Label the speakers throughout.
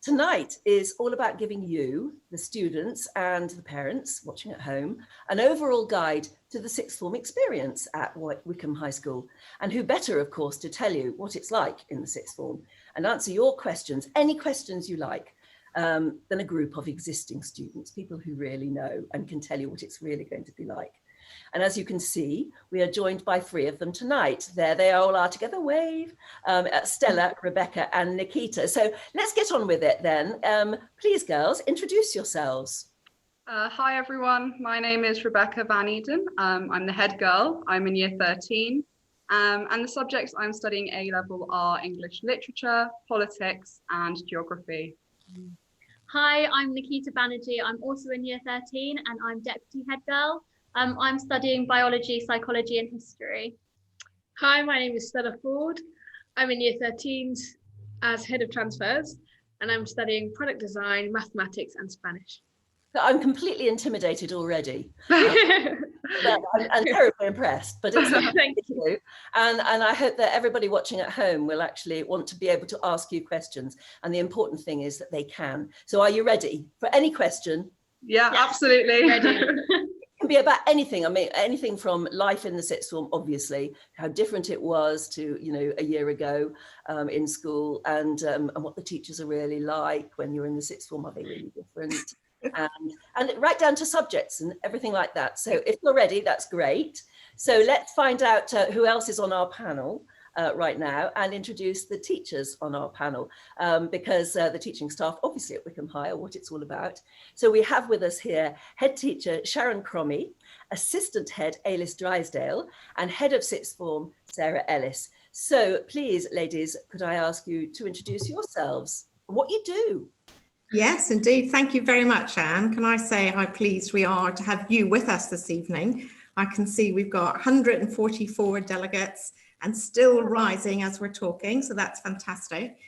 Speaker 1: Tonight is all about giving you, the students and the parents watching at home, an overall guide to the sixth form experience at Wycombe High School. And who better, of course, to tell you what it's like in the sixth form and answer your questions, any questions you like, than a group of existing students, people who really know and can tell you what it's really going to be like. And as you can see, we are joined by three of them tonight. There they all are together, wave, Stella, Rebecca and Nikita. So let's get on with it then. Please, girls, introduce yourselves.
Speaker 2: Hi, everyone. My name is Rebecca Van Eden. I'm the head girl. I'm in year 13. And the subjects I'm studying A-level are English literature, politics and geography.
Speaker 3: Hi, I'm Nikita Banerjee. I'm also in year 13 and I'm deputy head girl. I'm studying biology, psychology and history.
Speaker 4: Hi, my name is Stella Ford. I'm in year 13 as head of transfers and I'm studying product design, mathematics and Spanish.
Speaker 1: I'm completely intimidated already. I'm terribly impressed, but it's thank you. And I hope that everybody watching at home will actually want to be able to ask you questions. And the important thing is that they can. So are you ready for any question?
Speaker 2: Yeah, yes, absolutely.
Speaker 3: Ready.
Speaker 1: Can be about anything. I mean, anything from life in the sixth form, obviously, how different it was to, you know, a year ago in school, and what the teachers are really like when you're in the sixth form. Are they really different? And right down to subjects and everything like that. So if you're ready, that's great. So let's find out who else is on our panel right now and introduce the teachers on our panel, because the teaching staff obviously at Wycombe High are what it's all about. So we have with us here head teacher Sharon Cromey, assistant head Ellis Drysdale and head of sixth form Sarah Ellis. So please, ladies, could I ask you to introduce yourselves and what you do?
Speaker 5: Yes, indeed. Thank you very much, Anne. Can I say how pleased we are to have you with us this evening? I can see we've got 144 delegates and still rising as we're talking, so that's fantastic.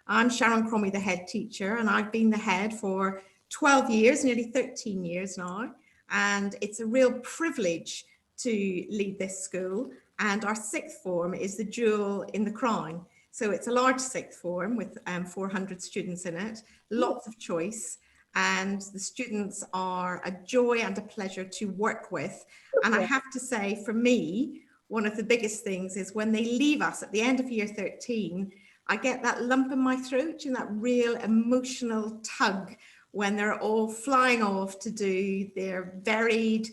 Speaker 5: I'm Sharon Cromey, the head teacher, and I've been the head for 12 years, nearly 13 years now, and it's a real privilege to lead this school, and our sixth form is the jewel in the crown. So it's a large sixth form with 400 students in it, lots of choice, and the students are a joy and a pleasure to work with. And I have to say, for me, one of the biggest things is when they leave us at the end of year 13, I get that lump in my throat and that real emotional tug when they're all flying off to do their varied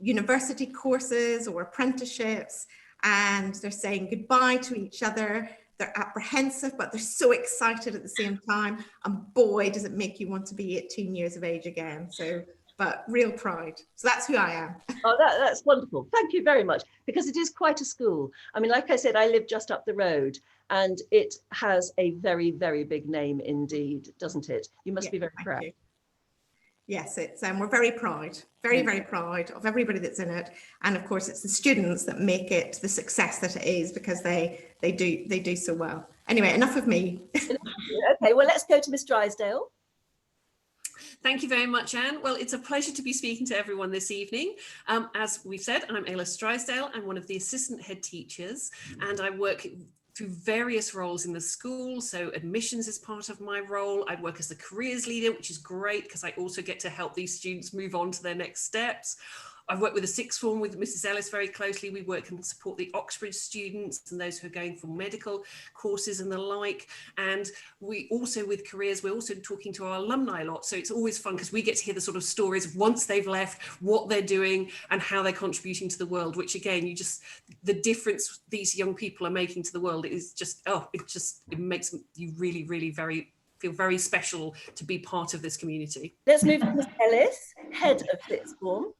Speaker 5: university courses or apprenticeships, and they're saying goodbye to each other. They're apprehensive, but they're so excited at the same time. And boy, does it make you want to be 18 years of age again. So, but real pride. So that's who I am.
Speaker 1: Oh, that's wonderful. Thank you very much, because it is quite a school. I mean, like I said, I live just up the road and it has a very, very big name indeed, doesn't it? You must be very proud.
Speaker 5: You. Yes, it's we're very proud, very proud of everybody that's in it, and of course it's the students that make it the success that it is, because they do so well. Anyway, enough of me.
Speaker 1: Okay, well, let's go to Miss Drysdale.
Speaker 6: Thank you very much, Anne. Well, it's a pleasure to be speaking to everyone this evening. As we've said, I'm Ellis Drysdale. I'm one of the assistant head teachers, and I work through various roles in the school. So admissions is part of my role. I work as the careers leader, which is great because I also get to help these students move on to their next steps. I've worked with the sixth form with Mrs. Ellis very closely. We work and support the Oxbridge students and those who are going for medical courses and the like. And we also, with careers, we're also talking to our alumni a lot. So it's always fun because we get to hear the sort of stories of once they've left, what they're doing and how they're contributing to the world, which again, the difference these young people are making to the world is just, it makes you really, really feel very special to be part of this community.
Speaker 1: Let's move to Miss Ellis, head of sixth form.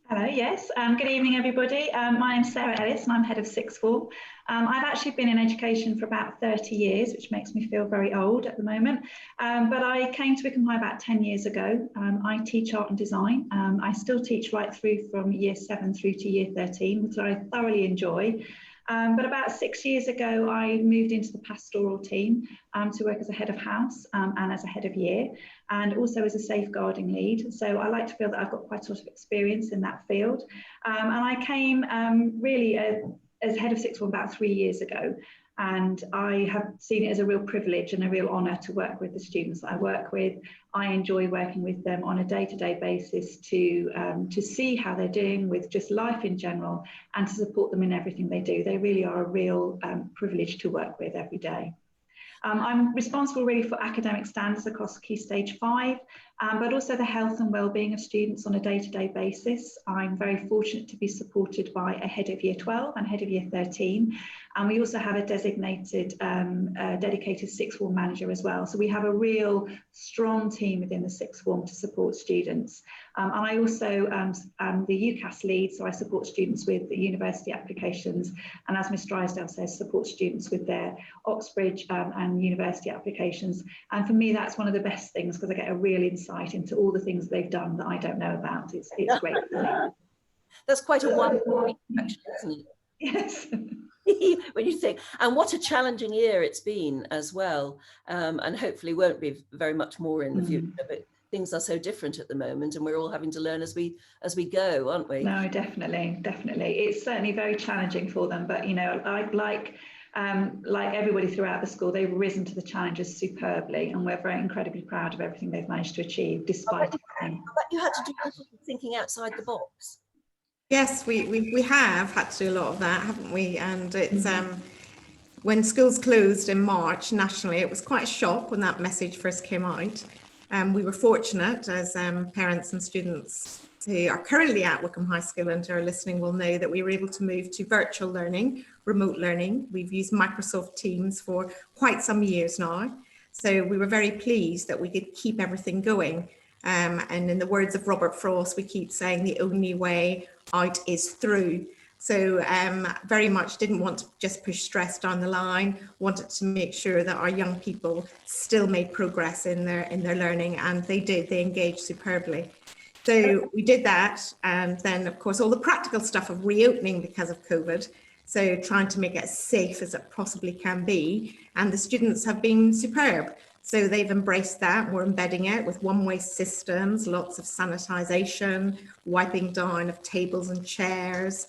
Speaker 7: Hello, yes. Good evening, everybody. My name's Sarah Ellis and I'm head of sixth form. I've actually been in education for about 30 years, which makes me feel very old at the moment. But I came to Wycombe High about 10 years ago. I teach art and design. I still teach right through from year 7 through to year 13, which I thoroughly enjoy. But about 6 years ago, I moved into the pastoral team to work as a head of house and as a head of year, and also as a safeguarding lead. So I like to feel that I've got quite a lot of experience in that field. And I came really as head of sixth form about 3 years ago. And I have seen it as a real privilege and a real honour to work with the students that I work with. I enjoy working with them on a day-to-day basis to see how they're doing with just life in general and to support them in everything they do. They really are a real privilege to work with every day. I'm responsible really for academic standards across Key Stage 5, but also the health and wellbeing of students on a day-to-day basis. I'm very fortunate to be supported by a head of Year 12 and head of Year 13. And we also have a designated, dedicated sixth form manager as well. So we have a real strong team within the sixth form to support students. And I also am the Ucas lead, so I support students with the university applications. And as Ms. Drysdale says, support students with their Oxbridge and university applications. And for me, that's one of the best things because I get a real insight into all the things they've done that I don't know about. It's great for me.
Speaker 1: That's quite a wonderful reflection, isn't it?
Speaker 7: Yes.
Speaker 1: When you think, and what a challenging year it's been as well, and hopefully won't be very much more in the future, but things are so different at the moment and we're all having to learn as we go, aren't we?
Speaker 7: No, definitely. It's certainly very challenging for them, but you know, like everybody throughout the school, they've risen to the challenges superbly, and we're very incredibly proud of everything they've managed to achieve despite everything.
Speaker 1: But you had to do thinking outside the box.
Speaker 5: Yes, we have had to do a lot of that, haven't we? And it's when schools closed in March nationally, it was quite a shock when that message first came out. We were fortunate as parents and students who are currently at Wycombe High School and who are listening will know that we were able to move to virtual learning, remote learning. We've used Microsoft Teams for quite some years now. So we were very pleased that we could keep everything going. And in the words of Robert Frost, we keep saying the only way out is through. So very much didn't want to just push stress down the line, wanted to make sure that our young people still made progress in their learning, and they did, they engaged superbly. So we did that, and then of course all the practical stuff of reopening because of COVID. So trying to make it as safe as it possibly can be, and the students have been superb. So they've embraced that. We're embedding it with one-way systems, lots of sanitisation, wiping down of tables and chairs,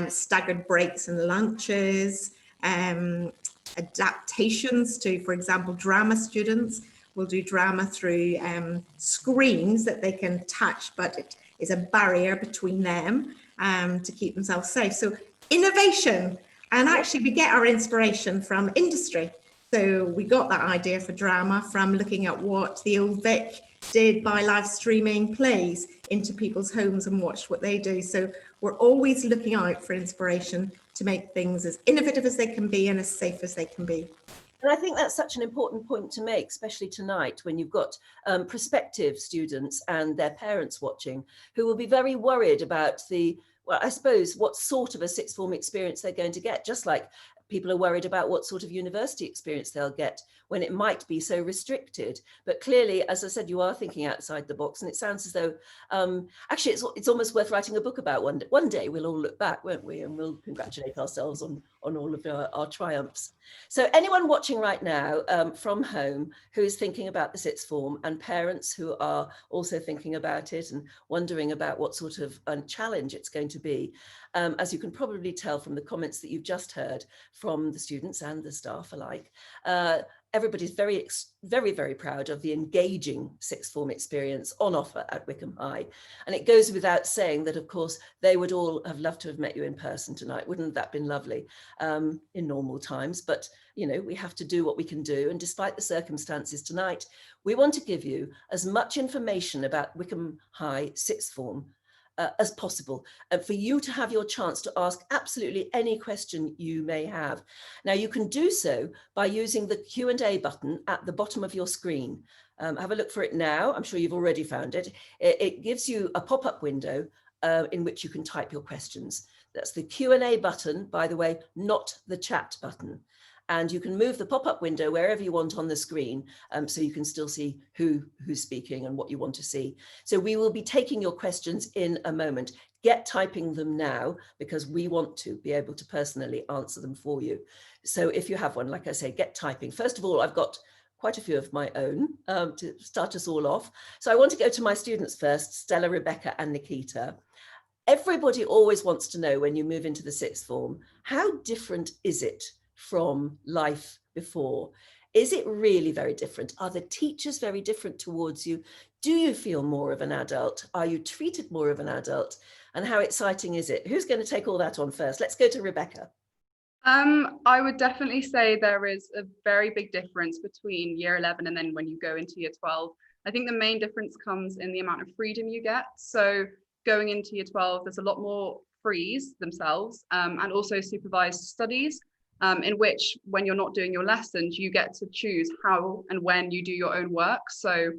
Speaker 5: staggered breaks and lunches, adaptations to, for example, drama students will do drama through screens that they can touch, but it is a barrier between them to keep themselves safe. So innovation, and actually we get our inspiration from industry. So we got that idea for drama from looking at what the old Vic did by live streaming plays into people's homes and watched what they do. So we're always looking out for inspiration to make things as innovative as they can be and as safe as they can be.
Speaker 1: And I think that's such an important point to make, especially tonight when you've got prospective students and their parents watching who will be very worried about well, I suppose, what sort of a sixth form experience they're going to get, just like people are worried about what sort of university experience they'll get when it might be so restricted. But clearly, as I said, you are thinking outside the box, and it sounds as though actually it's almost worth writing a book about. One day we'll all look back, won't we, and we'll congratulate ourselves on all of our triumphs. So anyone watching right now from home who is thinking about the sixth form, and parents who are also thinking about it and wondering about what sort of challenge it's going to be, as you can probably tell from the comments that you've just heard from the students and the staff alike, everybody's very, very proud of the engaging sixth form experience on offer at Wycombe High. And it goes without saying that, of course, they would all have loved to have met you in person tonight. Wouldn't that have been lovely in normal times? But, you know, we have to do what we can do. And despite the circumstances tonight, we want to give you as much information about Wycombe High sixth form as possible, for you to have your chance to ask absolutely any question you may have. Now, you can do so by using the Q&A button at the bottom of your screen. Have a look for it now. I'm sure you've already found it. It gives you a pop-up window in which you can type your questions. That's the Q&A button, by the way, not the chat button. And you can move the pop-up window wherever you want on the screen, so you can still see who's speaking and what you want to see. So we will be taking your questions in a moment. Get typing them now, because we want to be able to personally answer them for you. So if you have one, like I say, get typing. First of all, I've got quite a few of my own to start us all off. So I want to go to my students first, Stella, Rebecca and Nikita. Everybody always wants to know, when you move into the sixth form, how different is it from life before? Is it really very different? Are the teachers very different towards you? Do you feel more of an adult? Are you treated more of an adult? And how exciting is it? Who's going to take all that on first? Let's go to Rebecca.
Speaker 2: I would definitely say there is a very big difference between year 11 and then when you go into year 12. I think the main difference comes in the amount of freedom you get. So going into year 12, there's a lot more frees themselves and also supervised studies in which when you're not doing your lessons, you get to choose how and when you do your own work. So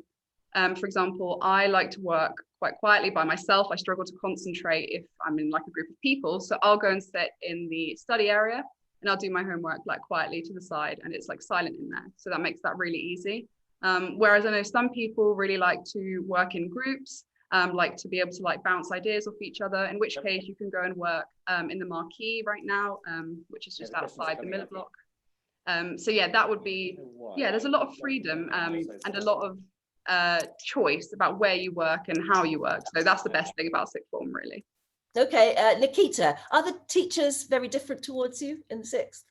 Speaker 2: for example, I like to work quite quietly by myself. I struggle to concentrate if I'm in like a group of people. So I'll go and sit in the study area and I'll do my homework like quietly to the side, and it's like silent in there. So that makes that really easy. Whereas I know some people really like to work in groups, like to be able to like bounce ideas off each other, in which case you can go and work in the marquee right now, which is just outside the middle block. So yeah, that would be, yeah, there's a lot of freedom and a lot of choice about where you work and how you work. So that's the best thing about sixth form, really.
Speaker 1: Okay, Nikita, are the teachers very different towards you in the sixth?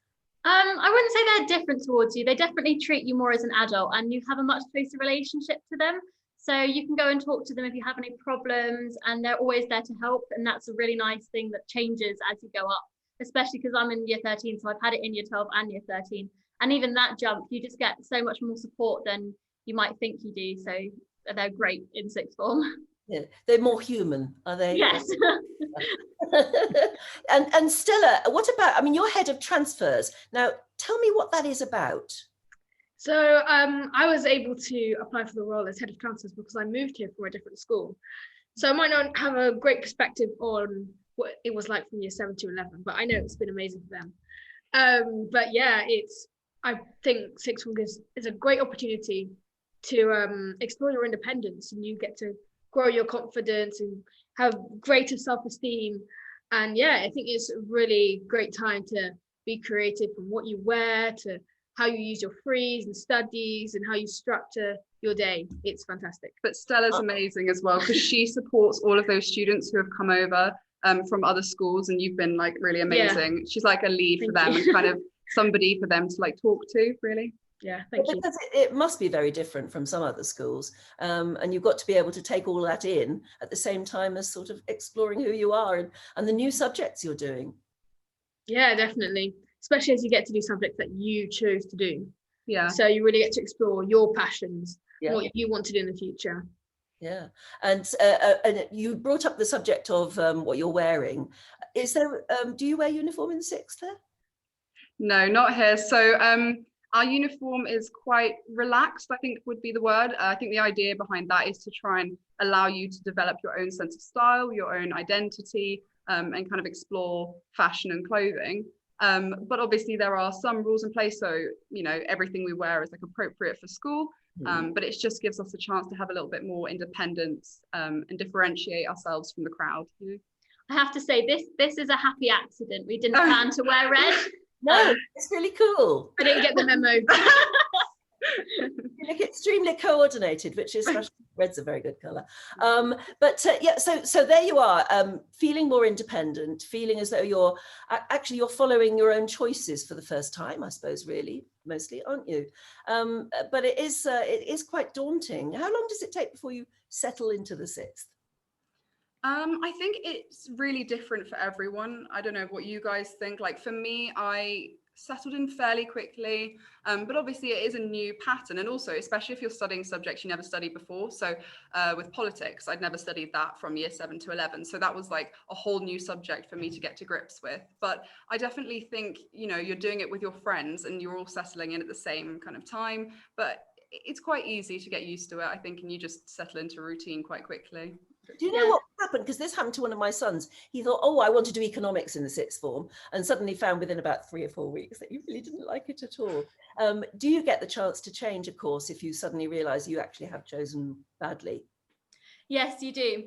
Speaker 3: I wouldn't say they're different towards you. They definitely treat you more as an adult and you have a much closer relationship to them. So you can go and talk to them if you have any problems, and they're always there to help. And that's a really nice thing that changes as you go up, especially because I'm in year 13. So I've had it in year 12 and year 13. And even that jump, you just get so much more support than you might think you do. So they're great in sixth form.
Speaker 1: Yeah, they're more human, are they?
Speaker 3: Yes.
Speaker 1: And Stella, what about, I mean, you're head of transfers. Now, tell me what that is about.
Speaker 4: So I was able to apply for the role as head of transfers because I moved here from a different school. So I might not have a great perspective on what it was like from year 7 to 11, but I know it's been amazing for them. But yeah, I think sixth form is a great opportunity to explore your independence, and you get to grow your confidence and have greater self-esteem. And yeah, I think it's a really great time to be creative from what you wear to how you use your frees and studies and how you structure your day. It's fantastic.
Speaker 2: But Stella's amazing as well, because she supports all of those students who have come over from other schools, and you've been like really amazing. Yeah. She's like a lead for them and kind of somebody for them to like talk to, really.
Speaker 4: Yeah, thank you.
Speaker 1: Because it must be very different from some other schools, and you've got to be able to take all that in at the same time as sort of exploring who you are and the new subjects you're doing.
Speaker 4: Yeah, definitely, especially as you get to do subjects that you chose to do.
Speaker 2: Yeah.
Speaker 4: So you really get to explore your passions,
Speaker 1: yeah.
Speaker 4: What you want to do in the future.
Speaker 1: Yeah, and you brought up the subject of what you're wearing. Is there? Do you wear uniform in sixth there?
Speaker 2: No, not here. So our uniform is quite relaxed, I think would be the word. I think the idea behind that is to try and allow you to develop your own sense of style, your own identity, and kind of explore fashion and clothing. But obviously there are some rules in place. So, you know, everything we wear is like appropriate for school, but it just gives us a chance to have a little bit more independence and differentiate ourselves from the crowd. You know?
Speaker 3: I have to say, this is a happy accident. We didn't plan to wear red.
Speaker 1: No, it's really cool.
Speaker 4: I didn't get the memo.
Speaker 1: You look extremely coordinated, which is red's a very good color. Yeah, so there you are, feeling more independent, feeling as though you're following your own choices for the first time, I suppose, really, mostly, aren't you? But it is quite daunting. How long does it take before you settle into the sixth?
Speaker 2: I think it's really different for everyone. I don't know what you guys think. Like for me, I settled in fairly quickly, but obviously it is a new pattern, and also especially if you're studying subjects you never studied before. So with politics, I'd never studied that from year 7 to 11, so that was like a whole new subject for me to get to grips with. But I definitely think, you know, you're doing it with your friends and you're all settling in at the same kind of time, but it's quite easy to get used to it, I think, and you just settle into routine quite quickly.
Speaker 1: Do you know what happened? Because this happened to one of my sons. He thought, oh, I want to do economics in the sixth form, and suddenly found within about 3 or 4 weeks that you really didn't like it at all. Do you get the chance to change a course if you suddenly realise you actually have chosen badly?
Speaker 3: Yes, you do.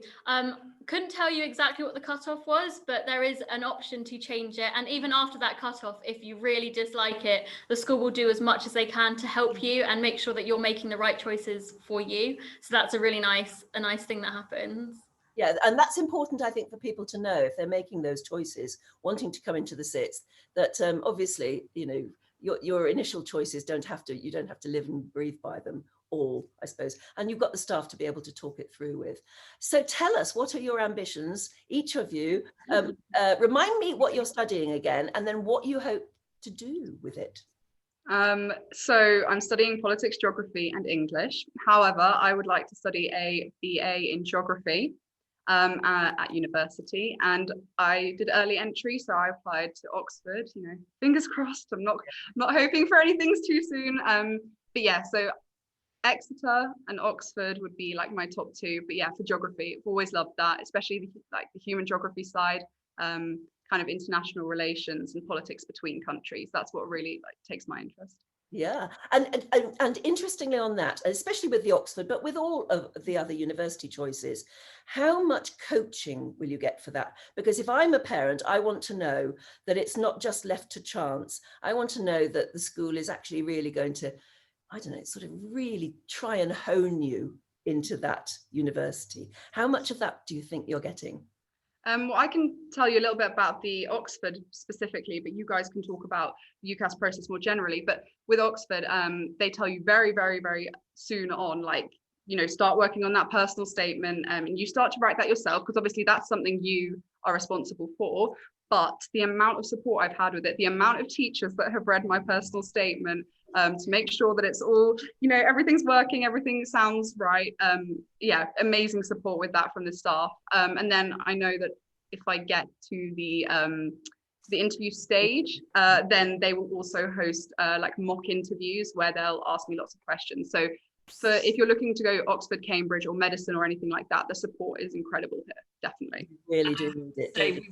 Speaker 3: Couldn't tell you exactly what the cutoff was, but there is an option to change it. And even after that cutoff, if you really dislike it, the school will do as much as they can to help you and make sure that you're making the right choices for you. So that's a really nice thing that happens.
Speaker 1: Yeah, and that's important, I think, for people to know if they're making those choices, wanting to come into the SITS, that obviously, you know, your initial choices you don't have to live and breathe by them all, I suppose. And you've got the staff to be able to talk it through with. So tell us, what are your ambitions, each of you? Remind me what you're studying again, and then what you hope to do with it.
Speaker 2: So I'm studying politics, geography and English. However, I would like to study a BA in geography at university, and I did early entry, so I applied to Oxford. You know, fingers crossed. I'm not hoping for anything too soon. But yeah, so Exeter and Oxford would be like my top two. But yeah, for geography, I've always loved that, especially the human geography side, kind of international relations and politics between countries. That's what really takes my interest.
Speaker 1: Yeah, and interestingly on that, especially with the Oxford, but with all of the other university choices, how much coaching will you get for that? Because if I'm a parent, I want to know that it's not just left to chance. I want to know that the school is actually really going to, I don't know, sort of really try and hone you into that university. How much of that do you think you're getting?
Speaker 2: Well, I can tell you a little bit about the Oxford specifically, but you guys can talk about the Ucas process more generally. But with Oxford, they tell you very, very, very soon on, like, you know, start working on that personal statement, and you start to write that yourself, because obviously that's something you are responsible for. But the amount of support I've had with it, the amount of teachers that have read my personal statement to make sure that it's all, you know, everything's working, everything sounds right. Yeah, amazing support with that from the staff. And then I know that if I get to the interview stage, then they will also host like mock interviews where they'll ask me lots of questions. So if you're looking to go Oxford, Cambridge or medicine or anything like that, the support is incredible here, definitely.
Speaker 1: You really do need it.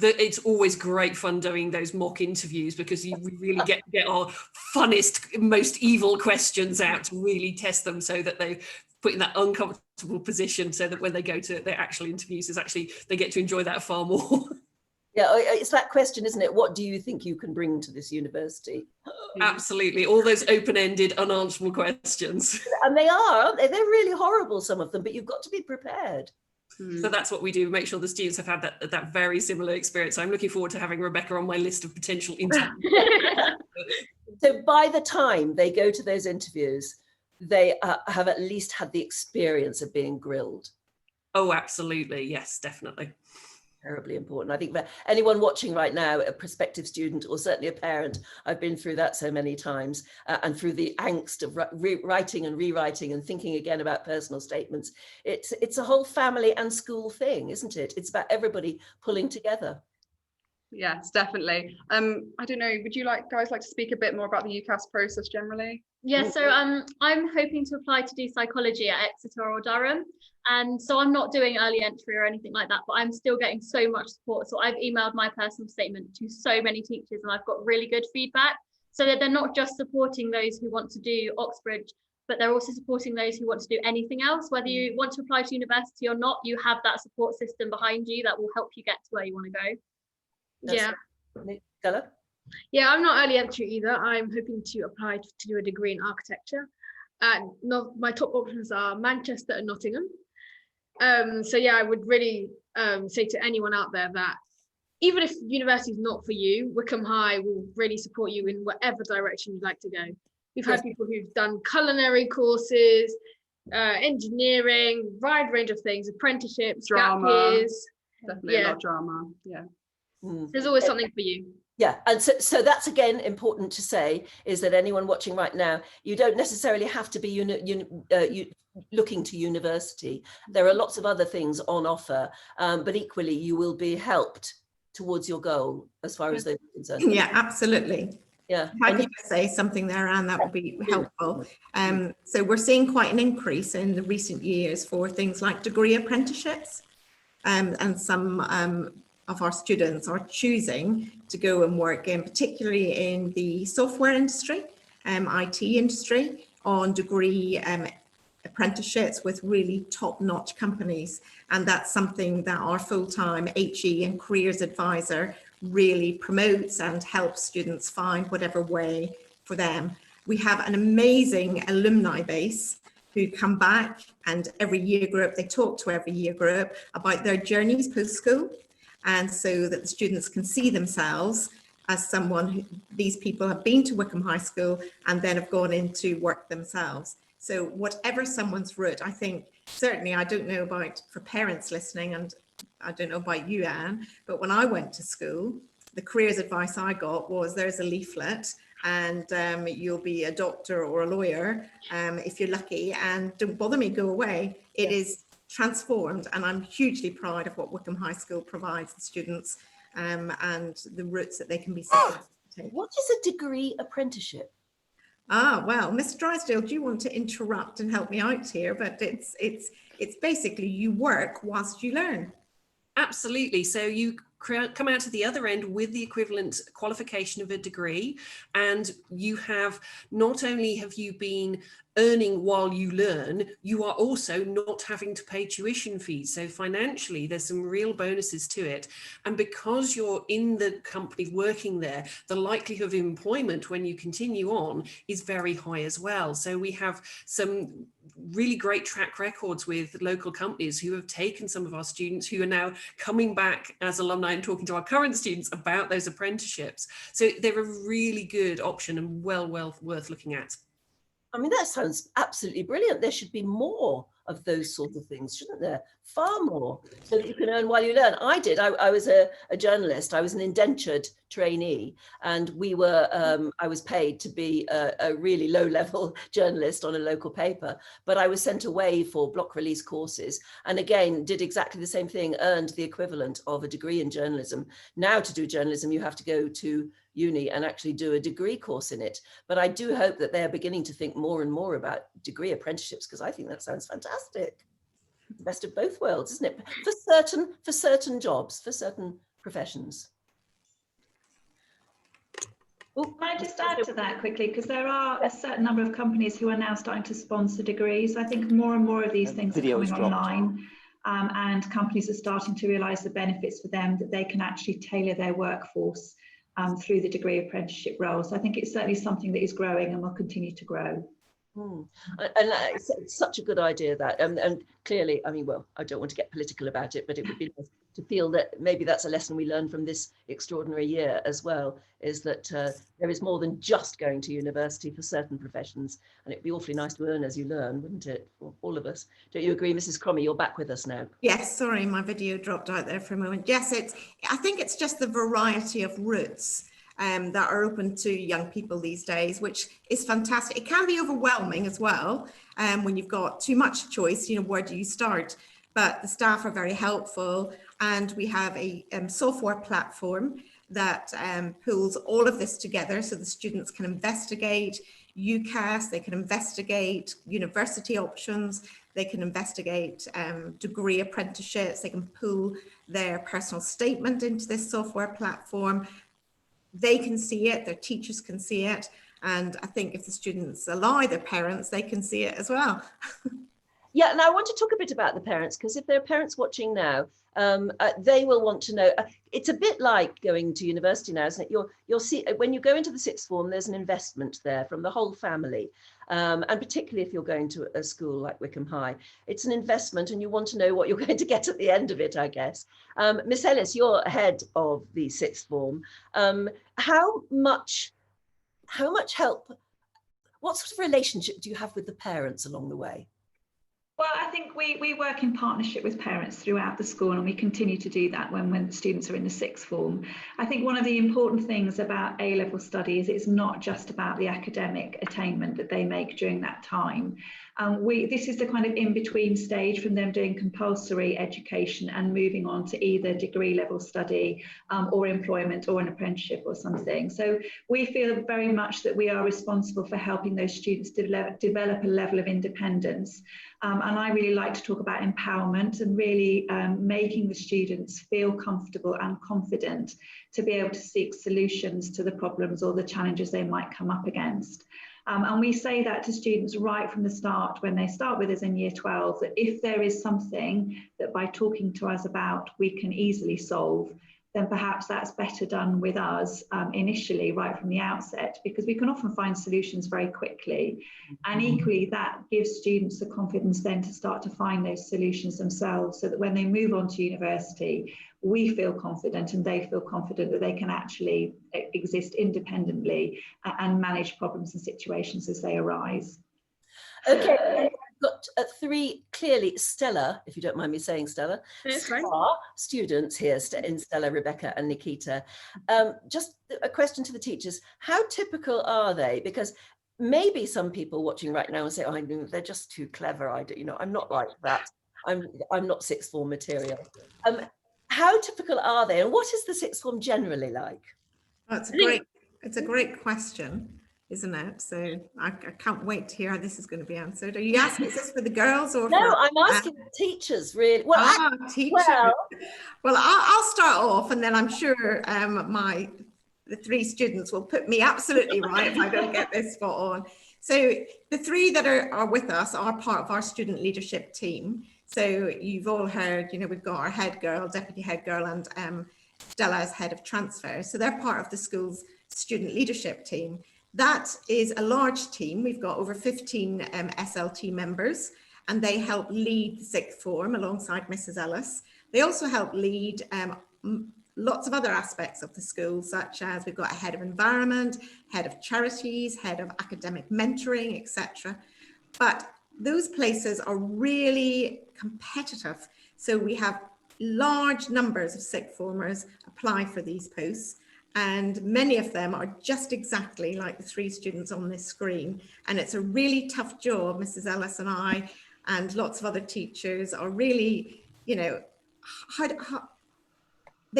Speaker 6: It's always great fun doing those mock interviews, because we really get our funnest, most evil questions out to really test them, so that they put in that uncomfortable position, so that when they go to their actual interviews, they get to enjoy that far more.
Speaker 1: Yeah, it's that question, isn't it? What do you think you can bring to this university?
Speaker 6: Absolutely, all those open-ended, unanswerable questions.
Speaker 1: And they are, aren't they? They're really horrible, some of them, but you've got to be prepared.
Speaker 6: So that's what we do, make sure the students have had that very similar experience. I'm looking forward to having Rebecca on my list of potential interviews.
Speaker 1: So by the time they go to those interviews, they have at least had the experience of being grilled.
Speaker 6: Oh, absolutely. Yes, definitely.
Speaker 1: Terribly important. I think for anyone watching right now, a prospective student or certainly a parent, I've been through that so many times, and through the angst of writing and rewriting and thinking again about personal statements. It's a whole family and school thing, isn't it? It's about everybody pulling together.
Speaker 2: Yes, definitely. I don't know, would you guys like to speak a bit more about the Ucas process generally?
Speaker 3: Yeah, so I'm hoping to apply to do psychology at Exeter or Durham, and so I'm not doing early entry or anything like that, but I'm still getting so much support. So I've emailed my personal statement to so many teachers, and I've got really good feedback, so that they're not just supporting those who want to do Oxbridge, but they're also supporting those who want to do anything else. Whether you want to apply to university or not, you have that support system behind you that will help you get to where you want to go.
Speaker 4: Yeah.
Speaker 1: Stella?
Speaker 4: Yeah, I'm not early entry either. I'm hoping to apply to do a degree in architecture. And my top options are Manchester and Nottingham. So yeah, I would really say to anyone out there that even if university is not for you, Wycombe High will really support you in whatever direction you'd like to go. We've had people who've done culinary courses, engineering, wide range of things, apprenticeships,
Speaker 2: drama,
Speaker 4: gap years.
Speaker 2: Definitely a lot of drama. Yeah.
Speaker 4: There's always something for you.
Speaker 1: Yeah, and so that's again important to say, is that anyone watching right now, you don't necessarily have to be looking to university. There are lots of other things on offer, but equally you will be helped towards your goal as far as they're concerned.
Speaker 5: Yeah, absolutely.
Speaker 1: Yeah.
Speaker 5: If I could just say something there, Anne, that would be helpful. So we're seeing quite an increase in the recent years for things like degree apprenticeships, and some of our students are choosing to go and work in, particularly in the software industry, IT industry, on degree apprenticeships with really top-notch companies. And that's something that our full-time HE and careers advisor really promotes and helps students find whatever way for them. We have an amazing alumni base who come back, and every year group, they talk to every year group about their journeys post-school, and so that the students can see themselves as someone who, these people have been to Wycombe High School and then have gone into work themselves. So whatever someone's route, I think, certainly, I don't know about for parents listening, and I don't know about you, Anne, but when I went to school, the careers advice I got was there's a leaflet, and you'll be a doctor or a lawyer if you're lucky, and don't bother me, go away. It is transformed, and I'm hugely proud of what Wycombe High School provides the students and the routes that they can be set to take.
Speaker 1: What is a degree apprenticeship?
Speaker 5: Ah, well, Mr. Drysdale, do you want to interrupt and help me out here? But it's basically you work whilst you learn.
Speaker 6: Absolutely. So you come out to the other end with the equivalent qualification of a degree, and you have, not only have you been earning while you learn, you are also not having to pay tuition fees. So financially, there's some real bonuses to it. And because you're in the company working there, the likelihood of employment when you continue on is very high as well. So we have some really great track records with local companies who have taken some of our students who are now coming back as alumni and talking to our current students about those apprenticeships. So they're a really good option and well worth looking at.
Speaker 1: I mean, that sounds absolutely brilliant. There should be more of those sorts of things, shouldn't there? Far more, so that you can earn while you learn. I did. I was a journalist. I was an indentured trainee, and we were. I was paid to be a really low-level journalist on a local paper, but I was sent away for block release courses, and again did exactly the same thing. Earned the equivalent of a degree in journalism. Now, to do journalism, you have to go to uni and actually do a degree course in it. But I do hope that they're beginning to think more and more about degree apprenticeships, because I think that sounds fantastic. The best of both worlds, isn't it? For certain jobs, for certain professions.
Speaker 7: Can I just add to that quickly, because there are a certain number of companies who are now starting to sponsor degrees. I think more and more of these things are coming online, and companies are starting to realise the benefits for them, that they can actually tailor their workforce through the degree apprenticeship role. So I think it's certainly something that is growing and will continue to grow.
Speaker 1: And it's such a good idea, that, and clearly, I mean, well, I don't want to get political about it, but it would be nice to feel that maybe that's a lesson we learned from this extraordinary year as well, is that there is more than just going to university for certain professions, and it'd be awfully nice to earn as you learn, wouldn't it, for all of us? Don't you agree, Mrs. Cromey? You're back with us now.
Speaker 5: Yes, sorry, my video dropped out there for a moment. Yes, I think it's just the variety of routes that are open to young people these days, which is fantastic. It can be overwhelming as well when you've got too much choice, you know, where do you start? But the staff are very helpful, and we have a software platform that pulls all of this together, so the students can investigate Ucas, they can investigate university options, they can investigate degree apprenticeships, they can pull their personal statement into this software platform. They can see it, their teachers can see it, and I think if the students allow their parents, they can see it as well.
Speaker 1: Yeah, and I want to talk a bit about the parents, because if there are parents watching now, they will want to know. It's a bit like going to university now, isn't it? You'll see when you go into the sixth form, there's an investment there from the whole family, and particularly if you're going to a school like Wycombe High, it's an investment, and you want to know what you're going to get at the end of it, I guess. Miss Ellis, you're head of the sixth form. How much help? What sort of relationship do you have with the parents along the way?
Speaker 7: Well, I think we work in partnership with parents throughout the school, and we continue to do that when the students are in the sixth form. I think one of the important things about A-level studies is not just about the academic attainment that they make during that time. This is the kind of in-between stage from them doing compulsory education and moving on to either degree level study or employment or an apprenticeship or something. So we feel very much that we are responsible for helping those students develop a level of independence. And I really like to talk about empowerment and really making the students feel comfortable and confident to be able to seek solutions to the problems or the challenges they might come up against. And we say that to students right from the start when they start with us in year 12, that if there is something that by talking to us about we can easily solve, then perhaps that's better done with us initially, right from the outset, because we can often find solutions very quickly. And equally, that gives students the confidence then to start to find those solutions themselves, so that when they move on to university, we feel confident and they feel confident that they can actually exist independently and manage problems and situations as they arise.
Speaker 1: Okay, I've got three clearly stellar, if you don't mind me saying Stella, star students here in Stella, Rebecca and Nikita. Just a question to the teachers, how typical are they? Because maybe some people watching right now and say, oh, I know they're just too clever. I'm not like that. I'm not sixth form material. How typical are they, and what is the sixth form generally like?
Speaker 5: Well, it's a great question, isn't it? So I can't wait to hear how this is going to be answered. Are you asking, is this for the girls or?
Speaker 1: No, I'm asking teachers, really. Well,
Speaker 5: teachers. Well, I'll start off, and then I'm sure the three students will put me absolutely right if I don't get this spot on. So the three that are with us are part of our student leadership team. So you've all heard, we've got our head girl, deputy head girl, and Stella as head of transfer. So they're part of the school's student leadership team. That is a large team. We've got over 15 SLT members, and they help lead the sixth form alongside Mrs. Ellis. They also help lead lots of other aspects of the school, such as we've got a head of environment, head of charities, head of academic mentoring, etc. But those places are really competitive. So we have large numbers of sixth formers apply for these posts, and many of them are just exactly like the three students on this screen. And it's a really tough job. Mrs. Ellis and I and lots of other teachers are really, they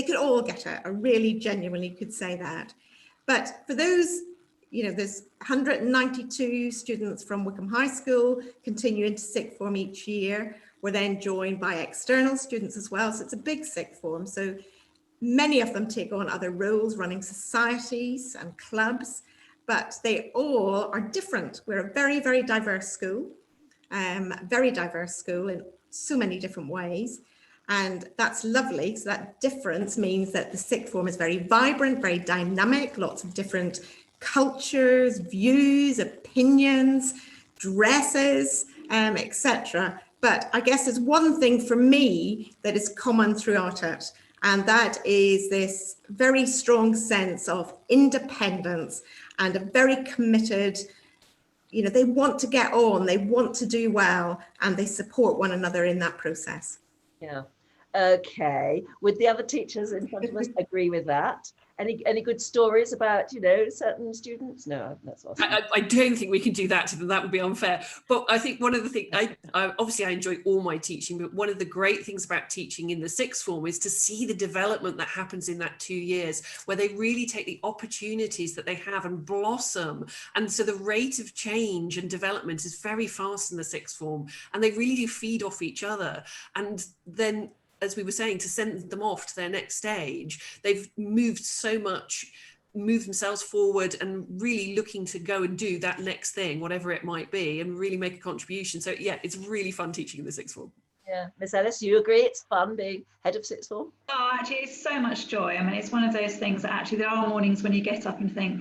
Speaker 5: could all get it. I really genuinely could say that. But for those, there's 192 students from Wycombe High School continue into sixth form each year. We're then joined by external students as well. So it's a big sixth form. So many of them take on other roles, running societies and clubs, but they all are different. We're a very, very diverse school, in so many different ways. And that's lovely. So that difference means that the sixth form is very vibrant, very dynamic, lots of different cultures, views, opinions, dresses, etc. But I guess there's one thing for me that is common throughout it, and that is this very strong sense of independence and a very committed, they want to get on, they want to do well, and they support one another in that process.
Speaker 1: Yeah. Okay. Would the other teachers in front of us agree with that? Any good stories about, certain students? No, that's awesome.
Speaker 6: I don't think we can do that to them. That would be unfair. But I think one of the things, obviously I enjoy all my teaching, but one of the great things about teaching in the sixth form is to see the development that happens in that 2 years, where they really take the opportunities that they have and blossom. And so the rate of change and development is very fast in the sixth form, and they really do feed off each other. And then, as we were saying, to send them off to their next stage, they've moved themselves forward and really looking to go and do that next thing, whatever it might be, and really make a contribution. So yeah, it's really fun teaching in the sixth form.
Speaker 1: Yeah, Miss Ellis, do you agree it's fun being head of sixth form?
Speaker 7: Oh, actually, it's so much joy. I mean, it's one of those things that actually there are mornings when you get up and think,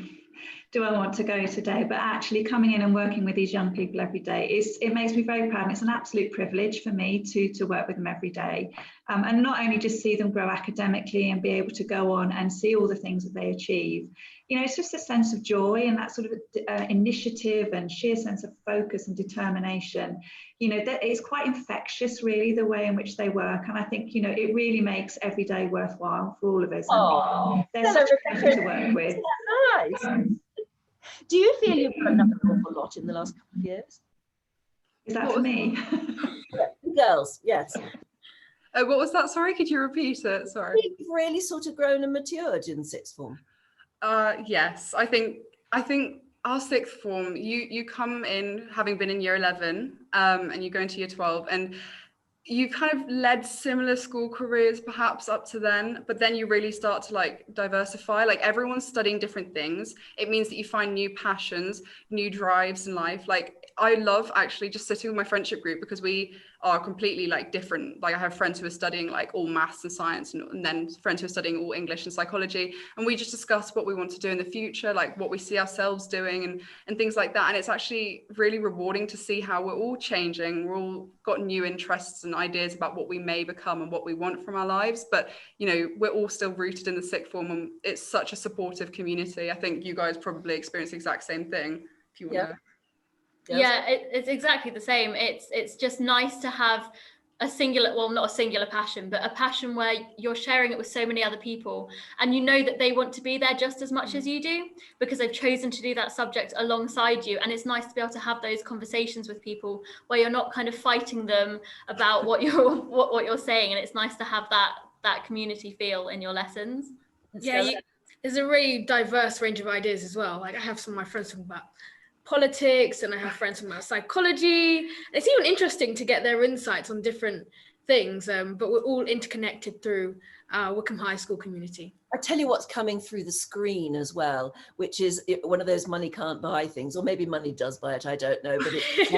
Speaker 7: do I want to go today? But actually coming in and working with these young people every day, it makes me very proud. And it's an absolute privilege for me to work with them every day. And not only just see them grow academically and be able to go on and see all the things that they achieve. It's just a sense of joy and that sort of initiative and sheer sense of focus and determination. That it's quite infectious, really, the way in which they work. And I think, it really makes every day worthwhile for all of us.
Speaker 1: Oh,
Speaker 7: they're such a pleasure to work with.
Speaker 1: Nice. Do you feel you've grown up an awful lot in the last couple of years?
Speaker 7: Is that for me?
Speaker 1: Girls, yes.
Speaker 2: What was that? Sorry, could you repeat it? Sorry.
Speaker 1: You've really sort of grown and matured in sixth form.
Speaker 2: Yes, I think our sixth form, you come in having been in year 11 and you go into year 12, and you've kind of led similar school careers perhaps up to then, but then you really start to diversify. Everyone's studying different things. It means that you find new passions, new drives in life. I love actually just sitting with my friendship group, because we are completely like different. Like I have friends who are studying like all maths and science, and then friends who are studying all English and psychology, and we just discuss what we want to do in the future, like what we see ourselves doing and things like that. And it's actually really rewarding to see how we're all changing. We're all got new interests and ideas about what we may become and what we want from our lives, but you know, we're all still rooted in the sixth form, and it's such a supportive community. I think you guys probably experience the exact same thing, if you want to.
Speaker 3: Yeah, it's exactly the same. It's just nice to have a singular, well, not a singular passion, but a passion where you're sharing it with so many other people, and you know that they want to be there just as much as you do, because they've chosen to do that subject alongside you. And it's nice to be able to have those conversations with people where you're not kind of fighting them about what you're saying, and it's nice to have that community feel in your lessons.
Speaker 4: There's a really diverse range of ideas as well. Like I have some of my friends talking about politics, and I have friends from psychology. It's even interesting to get their insights on different things, but we're all interconnected through Wycombe High School community.
Speaker 1: I tell you what's coming through the screen as well, which is one of those money can't buy things, or maybe money does buy it, I don't know, but it's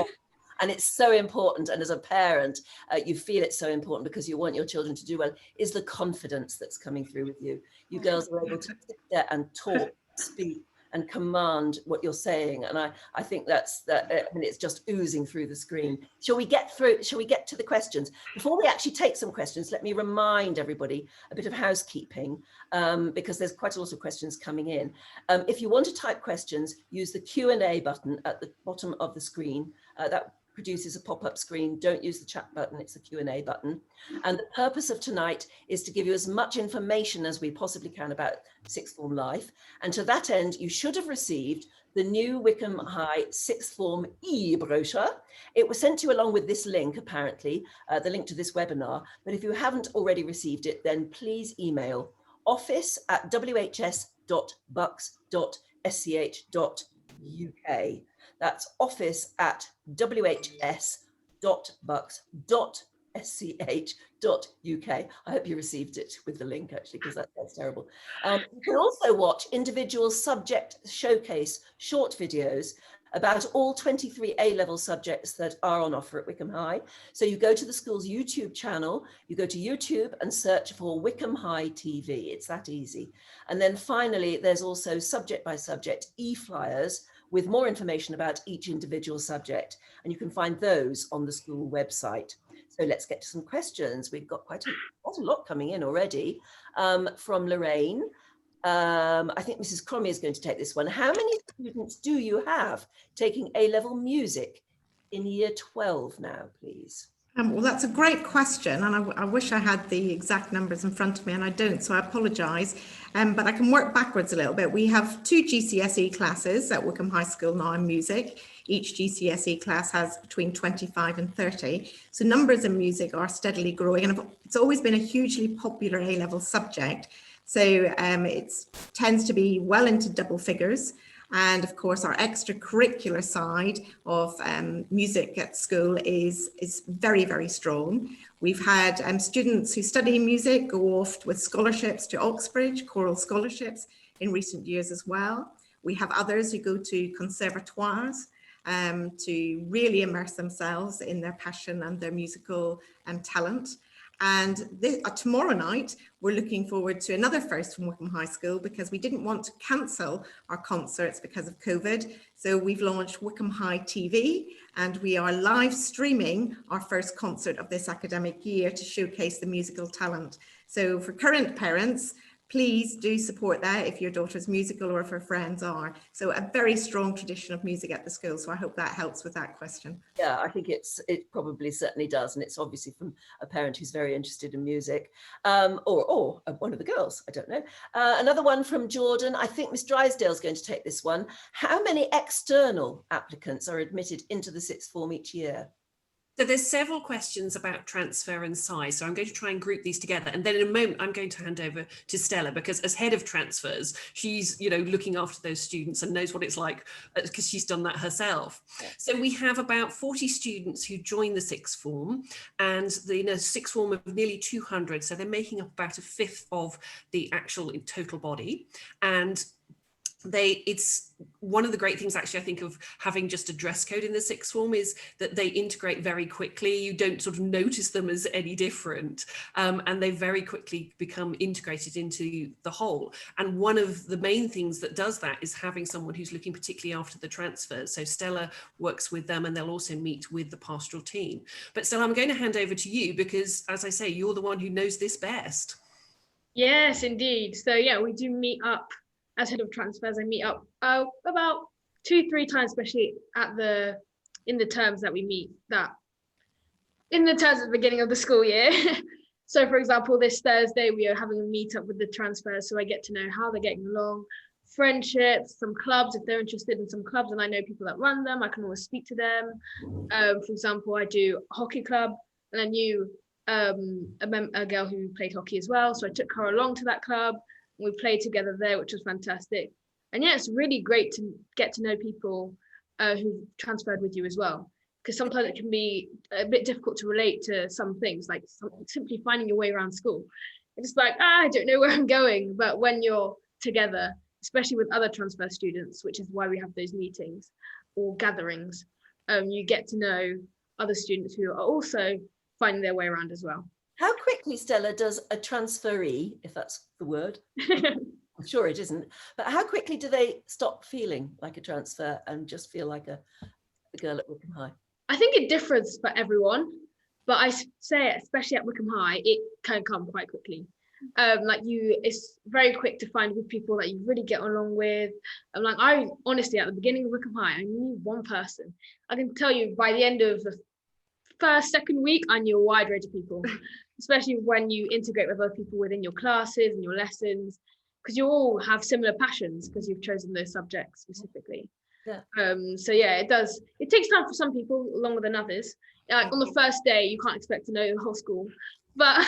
Speaker 1: and it's so important. And as a parent, you feel it's so important because you want your children to do well, is the confidence that's coming through with you. You girls are able to sit there and talk, speak, and command what you're saying. And I think that's it's just oozing through the screen. Shall we get to the questions? Before we actually take some questions, let me remind everybody a bit of housekeeping, because there's quite a lot of questions coming in. If you want to type questions, use the Q&A button at the bottom of the screen. That produces a pop-up screen. Don't use the chat button, it's a Q&A button. And the purpose of tonight is to give you as much information as we possibly can about sixth form life. And to that end, you should have received the new Wycombe High sixth form e-brochure. It was sent to you along with this link, apparently, the link to this webinar. But if you haven't already received it, then please email office@whs.bucks.sch.uk. That's office@whs.bucks.sch.uk. I hope you received it with the link, actually, because that's terrible. You can also watch individual subject showcase short videos about all 23 A-level subjects that are on offer at Wycombe High. So you go to the school's YouTube channel, you go to YouTube and search for Wycombe High TV. It's that easy. And then finally, there's also subject by subject e-flyers with more information about each individual subject. And you can find those on the school website. So let's get to some questions. We've got quite a lot coming in already from Lorraine. I think Mrs. Cromey is going to take this one. How many students do you have taking A-level music in year 12 now, please?
Speaker 5: Well, that's a great question, and I wish I had the exact numbers in front of me, and I don't, so I apologise. But I can work backwards a little bit. We have 2 GCSE classes at Wycombe High School now in music. Each GCSE class has between 25 and 30. So numbers in music are steadily growing, and it's always been a hugely popular A-level subject. So it tends to be well into double figures. And of course, our extracurricular side of music at school is very, very strong. We've had students who study music go off with scholarships to Oxbridge, choral scholarships in recent years as well. We have others who go to conservatoires to really immerse themselves in their passion and their musical talent. And tomorrow night, we're looking forward to another first from Wycombe High School, because we didn't want to cancel our concerts because of COVID. So we've launched Wycombe High TV, and we are live streaming our first concert of this academic year to showcase the musical talent. So for current parents, please do support that if your daughter's musical or if her friends are. So a very strong tradition of music at the school. So I hope that helps with that question.
Speaker 1: Yeah, I think it probably certainly does. And it's obviously from a parent who's very interested in music, or one of the girls, I don't know. Another one from Jordan. I think Miss Drysdale's going to take this one. How many external applicants are admitted into the sixth form each year?
Speaker 6: So there's several questions about transfer and size. So I'm going to try and group these together. And then in a moment, I'm going to hand over to Stella, because as head of transfers, she's, looking after those students and knows what it's like, because she's done that herself. Yeah. So we have about 40 students who join the sixth form, and the sixth form of nearly 200. So they're making up about a fifth of the actual total body. And it's one of the great things actually I think of having just a dress code in the sixth form is that they integrate very quickly. You don't sort of notice them as any different, and they very quickly become integrated into the whole. And one of the main things that does that is having someone who's looking particularly after the transfers. So Stella works with them, and they'll also meet with the pastoral team. But Stella, I'm going to hand over to you because, as I say, you're the one who knows this best.
Speaker 4: Yes, indeed. So yeah, we do meet up. As head of transfers, I meet up about 2-3 times, especially in the terms that we meet, that in the terms at the beginning of the school year. So for example, this Thursday we are having a meet up with the transfers, so I get to know how they're getting along, friendships, some clubs, if they're interested in some clubs and I know people that run them, I can always speak to them. For example, I do a hockey club, and I knew a girl who played hockey as well, so I took her along to that club. We played together there, which was fantastic. And yeah, it's really great to get to know people who've transferred with you as well, because sometimes it can be a bit difficult to relate to some things, like simply finding your way around school. It's like, I don't know where I'm going. But when you're together, especially with other transfer students, which is why we have those meetings or gatherings, you get to know other students who are also finding their way around as well.
Speaker 1: How quickly, Stella, does a transferee, if that's the word, I'm sure it isn't, but how quickly do they stop feeling like a transfer and just feel like a girl at Wycombe High?
Speaker 4: I think it differs for everyone, but I say, especially at Wycombe High, it can come quite quickly. It's very quick to find good people that you really get along with. I honestly, at the beginning of Wycombe High, I knew one person. I can tell you by the end of the second week, I knew a wide range of people, especially when you integrate with other people within your classes and your lessons, because you all have similar passions because you've chosen those subjects specifically.
Speaker 1: Yeah.
Speaker 4: So yeah, it takes time for some people, longer than others. Like on the first day, you can't expect to know the whole school, but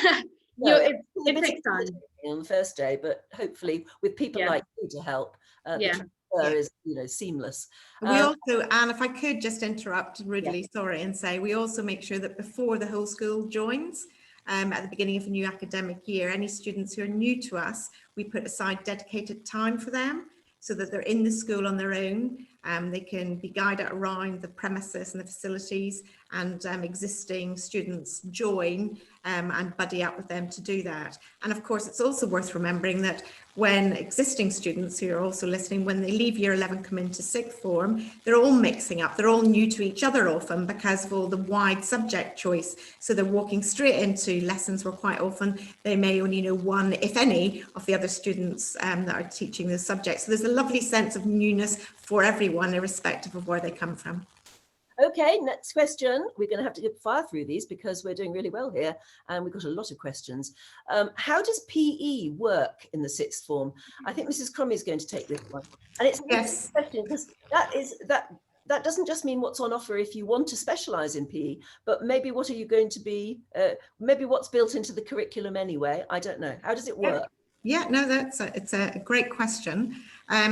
Speaker 1: No,
Speaker 4: it takes time.
Speaker 1: On the first day, but hopefully with people like you to help, the transfer is seamless.
Speaker 5: We also, Anne, if I could just interrupt rudely, sorry, and say we also make sure that before the whole school joins, at the beginning of a new academic year, any students who are new to us, we put aside dedicated time for them so that they're in the school on their own. They can be guided around the premises and the facilities, and existing students join and buddy up with them to do that. And of course, it's also worth remembering that when existing students who are also listening, when they leave year 11, come into sixth form, they're all mixing up. They're all new to each other often because of all the wide subject choice. So they're walking straight into lessons where quite often they may only know one, if any, of the other students that are teaching those subjects. So there's a lovely sense of newness for everyone, irrespective of where they come from.
Speaker 1: Okay, next question. We're going to have to fire through these because we're doing really well here and we've got a lot of questions. How does PE work in the sixth form? I think Mrs. Cromey is going to take this one. And it's a question because that doesn't just mean what's on offer if you want to specialise in PE, but maybe what are you going to be, maybe what's built into the curriculum anyway? I don't know. How does it work?
Speaker 5: Yeah, no, it's a great question.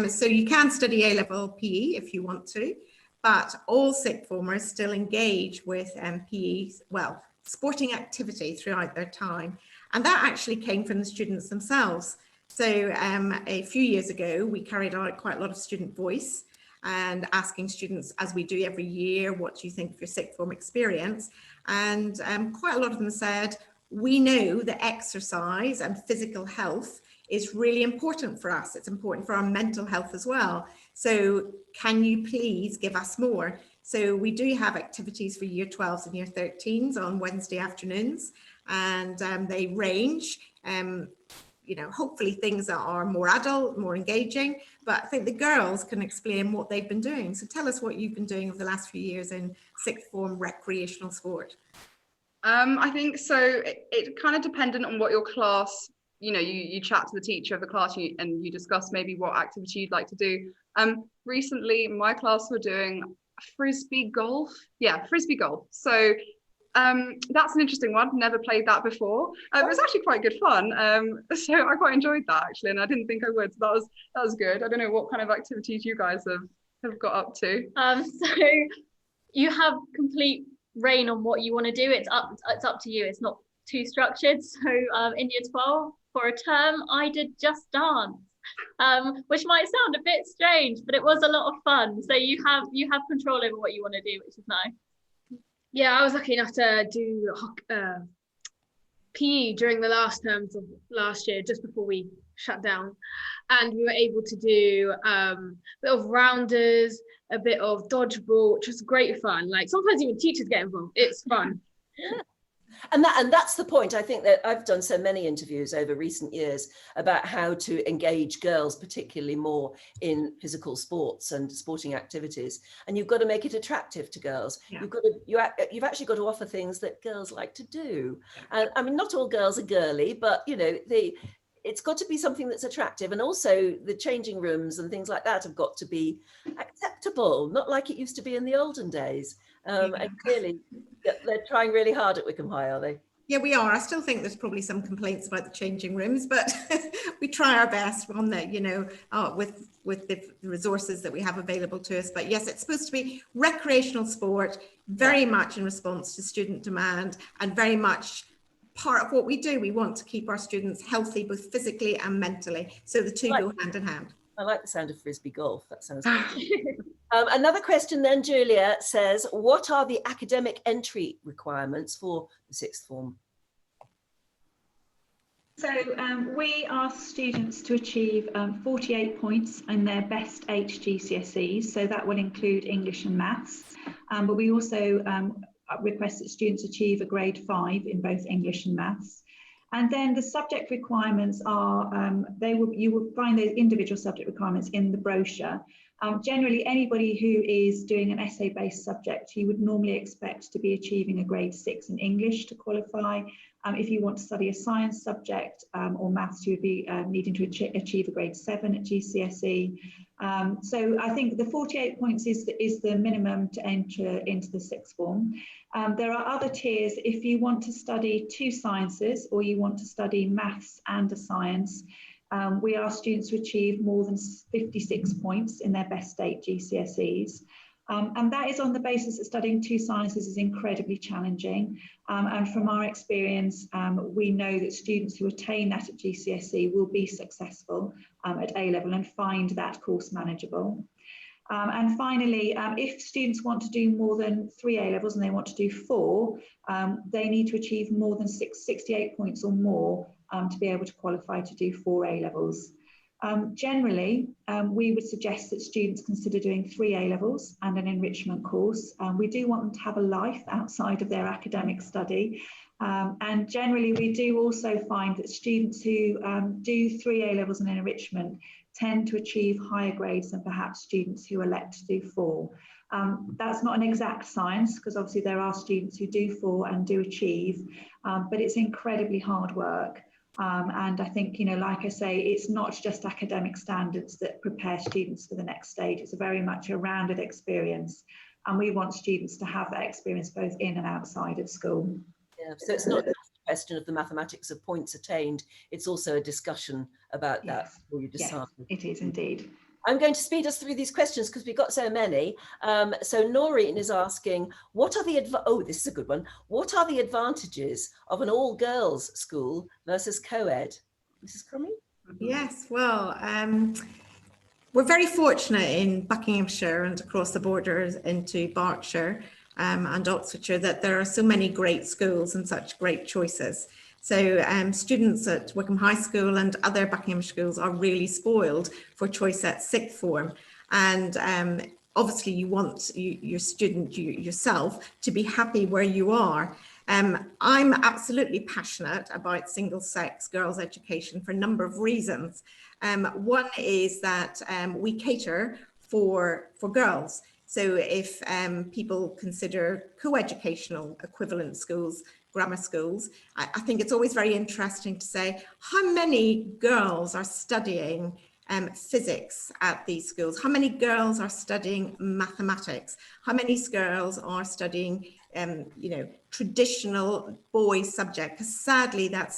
Speaker 5: So you can study A-level PE if you want to, but all sixth formers still engage with PE, well, sporting activity throughout their time. And that actually came from the students themselves. So a few years ago, we carried out quite a lot of student voice and asking students, as we do every year, what do you think of your sixth form experience? And quite a lot of them said, we know that exercise and physical health is really important for us. It's important for our mental health as well. So can you please give us more? So we do have activities for year 12s and year 13s on Wednesday afternoons, and they range, hopefully things that are more adult, more engaging, but I think the girls can explain what they've been doing. So tell us what you've been doing over the last few years in sixth form recreational sport.
Speaker 2: I think so. It kind of dependent on what your class, you chat to the teacher of the class and you discuss maybe what activity you'd like to do. Recently, my class were doing frisbee golf. Yeah, frisbee golf. So that's an interesting one. Never played that before. It was actually quite good fun. So I quite enjoyed that actually, and I didn't think I would. So that was good. I don't know what kind of activities you guys have got up to.
Speaker 3: So you have complete reign on what you want to do. It's up to you. It's not too structured. So in year 12 for a term I did just dance. which might sound a bit strange, but it was a lot of fun. So you have control over what you want to do, which is nice.
Speaker 4: Yeah, I was lucky enough to do PE during the last terms of last year, just before we shut down, and we were able to do a bit of rounders, a bit of dodgeball, which was great fun. Like sometimes even teachers get involved. It's fun.
Speaker 1: Yeah. And that's the point. I think that I've done so many interviews over recent years about how to engage girls, particularly more in physical sports and sporting activities. And you've got to make it attractive to girls. Yeah. You've actually got to offer things that girls like to do. And I mean, not all girls are girly, but you know, it's got to be something that's attractive. And also the changing rooms and things like that have got to be acceptable, not like it used to be in the olden days. And clearly they're trying really hard at Wycombe High, are they?
Speaker 5: Yeah, we are. I still think there's probably some complaints about the changing rooms, but we try our best on that, you know, with the resources that we have available to us. But yes, it's supposed to be recreational sport, very much in response to student demand, and very much part of what we do. We want to keep our students healthy, both physically and mentally. So the two go hand in hand.
Speaker 1: I like the sound of frisbee golf. That sounds good. Another question then, Julia says, what are the academic entry requirements for the sixth form?
Speaker 7: So we ask students to achieve 48 points in their best 8 GCSEs. So that will include English and maths. But we also request that students achieve a grade 5 in both English and maths. And then the subject requirements are, you will find those individual subject requirements in the brochure. Generally, anybody who is doing an essay-based subject, you would normally expect to be achieving a grade 6 in English to qualify. If you want to study a science subject or maths, you would be needing to achieve a grade 7 at GCSE. So I think the 48 points is the minimum to enter into the sixth form. There are other tiers. If you want to study 2 sciences or you want to study maths and a science, we ask students to achieve more than 56 points in their best 8 GCSEs. And that is on the basis that studying 2 sciences is incredibly challenging. And from our experience, we know that students who attain that at GCSE will be successful at A-level and find that course manageable. And finally, if students want to do more than 3 A-levels and they want to do 4, they need to achieve more than 68 points or more to be able to qualify to do 4 A-levels. Generally, we would suggest that students consider doing 3 A-levels and an enrichment course. We do want them to have a life outside of their academic study. And generally, we do also find that students who do 3 A-levels and an enrichment tend to achieve higher grades than perhaps students who elect to do 4. That's not an exact science, because obviously there are students who do 4 and do achieve, but it's incredibly hard work. And I think, you know, like I say, it's not just academic standards that prepare students for the next stage. It's very much a rounded experience. And we want students to have that experience both in and outside of school.
Speaker 1: Yeah, so it's not just a question of the mathematics of points attained. It's also a discussion about that before you decide.
Speaker 7: Yes, it is indeed.
Speaker 1: I'm going to speed us through these questions because we've got so many. So Noreen is asking, what are the, this is a good one. What are the advantages of an all-girls school versus co-ed? Mrs. Cromey?
Speaker 5: Yes, well, we're very fortunate in Buckinghamshire and across the borders into Berkshire and Oxfordshire that there are so many great schools and such great choices. So students at Wycombe High School and other Buckingham schools are really spoiled for choice at sixth form. And obviously you want your student, yourself, to be happy where you are. I'm absolutely passionate about single-sex girls' education for a number of reasons. One is that we cater for girls. So if people consider co-educational equivalent schools, grammar schools, I think it's always very interesting to say how many girls are studying physics at these schools, how many girls are studying mathematics, how many girls are studying traditional boy subject, because sadly that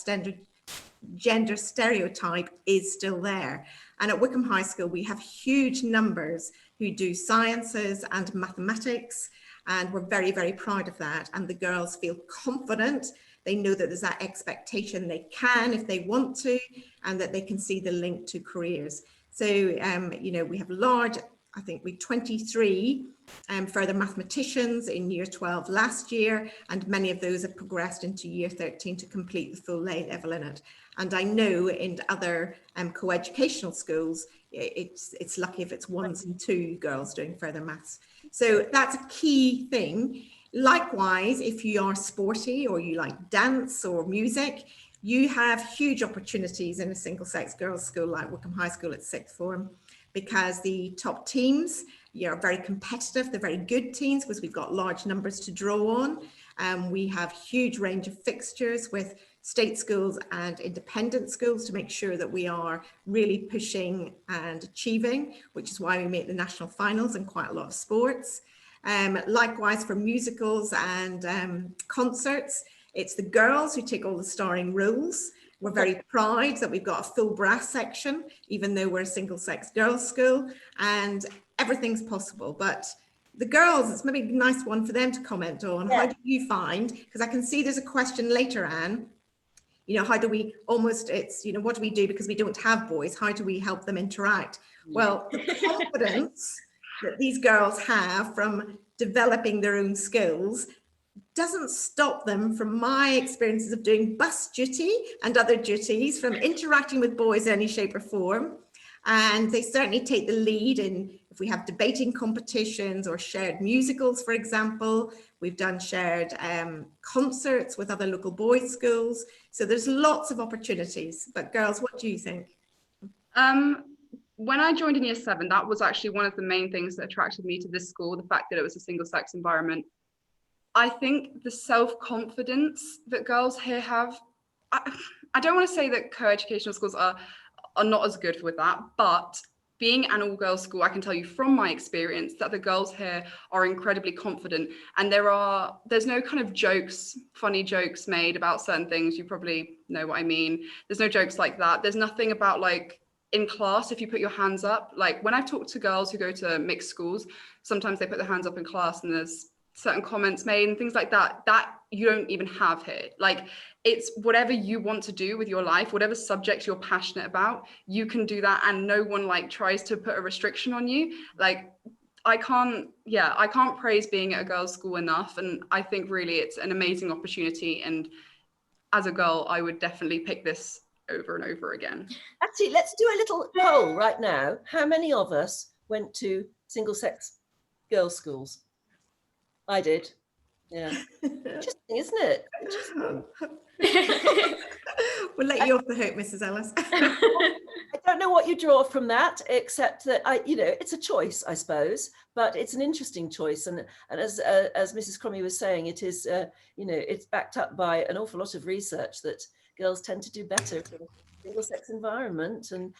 Speaker 5: gender stereotype is still there. And at Wycombe High School we have huge numbers who do sciences and mathematics, And we're very, very proud of that. And the girls feel confident. They know that there's that expectation they can if they want to, and that they can see the link to careers. So, you know, we have large, I think we 23 further mathematicians in year 12 last year, and many of those have progressed into year 13 to complete the full A level in it. And I know in other co-educational schools, it's lucky if it's 1s and 2 girls doing further maths. So that's a key thing. Likewise, if you are sporty or you like dance or music, you have huge opportunities in a single-sex girls' school like Wycombe High School at sixth form, because the top teams are very competitive. They're very good teams because we've got large numbers to draw on. We have huge range of fixtures with state schools and independent schools to make sure that we are really pushing and achieving, which is why we make the national finals in quite a lot of sports. Likewise for musicals and concerts, it's the girls who take all the starring roles. We're very proud that we've got a full brass section, even though we're a single-sex girls' school, and everything's possible. But the girls, it's maybe a nice one for them to comment on. Yeah. How do you find, because I can see there's a question later, Anne, you know, how do we almost, it's, you know, what do we do because we don't have boys? How do we help them interact? Yeah. Well, the confidence that these girls have from developing their own skills doesn't stop them, from my experiences of doing bus duty and other duties, from interacting with boys in any shape or form. And they certainly take the lead in, if we have debating competitions or shared musicals, for example. We've done shared concerts with other local boys' schools. So there's lots of opportunities. But girls, what do you think?
Speaker 2: When I joined in year 7, that was actually one of the main things that attracted me to this school, the fact that it was a single-sex environment. I think the self-confidence that girls here have, I don't want to say that co-educational schools are not as good with that, but being an all-girls school, I can tell you from my experience that the girls here are incredibly confident, and there's no kind of jokes, funny jokes made about certain things. You probably know what I mean. There's no jokes like that. There's nothing about, like, in class, if you put your hands up, like when I've talked to girls who go to mixed schools, sometimes they put their hands up in class and there's certain comments made and things like that you don't even have here. Like, it's whatever you want to do with your life, whatever subject you're passionate about, you can do that, and no one like tries to put a restriction on you. Like, I can't praise being at a girls' school enough, and I think really it's an amazing opportunity, and as a girl I would definitely pick this over and over again.
Speaker 1: Actually, let's do a little poll right now. How many of us went to single-sex girls' schools? I did. Yeah. Interesting, isn't it?
Speaker 5: We'll let you off the hook, Mrs. Ellis.
Speaker 1: I don't know what you draw from that, except that it's a choice, I suppose, but it's an interesting choice. And as Mrs. Cromey was saying, it is, it's backed up by an awful lot of research that girls tend to do better in a single-sex environment. And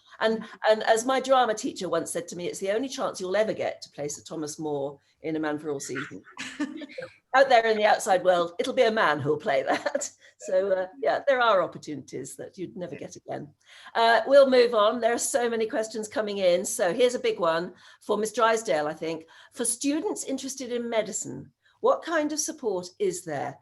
Speaker 1: as my drama teacher once said to me, it's the only chance you'll ever get to play Sir Thomas More in A Man for All Seasons. Out there in the outside world, it'll be a man who'll play that. So there are opportunities that you'd never get again. We'll move on. There are so many questions coming in. So here's a big one for Miss Drysdale, I think. For students interested in medicine, what kind of support is there?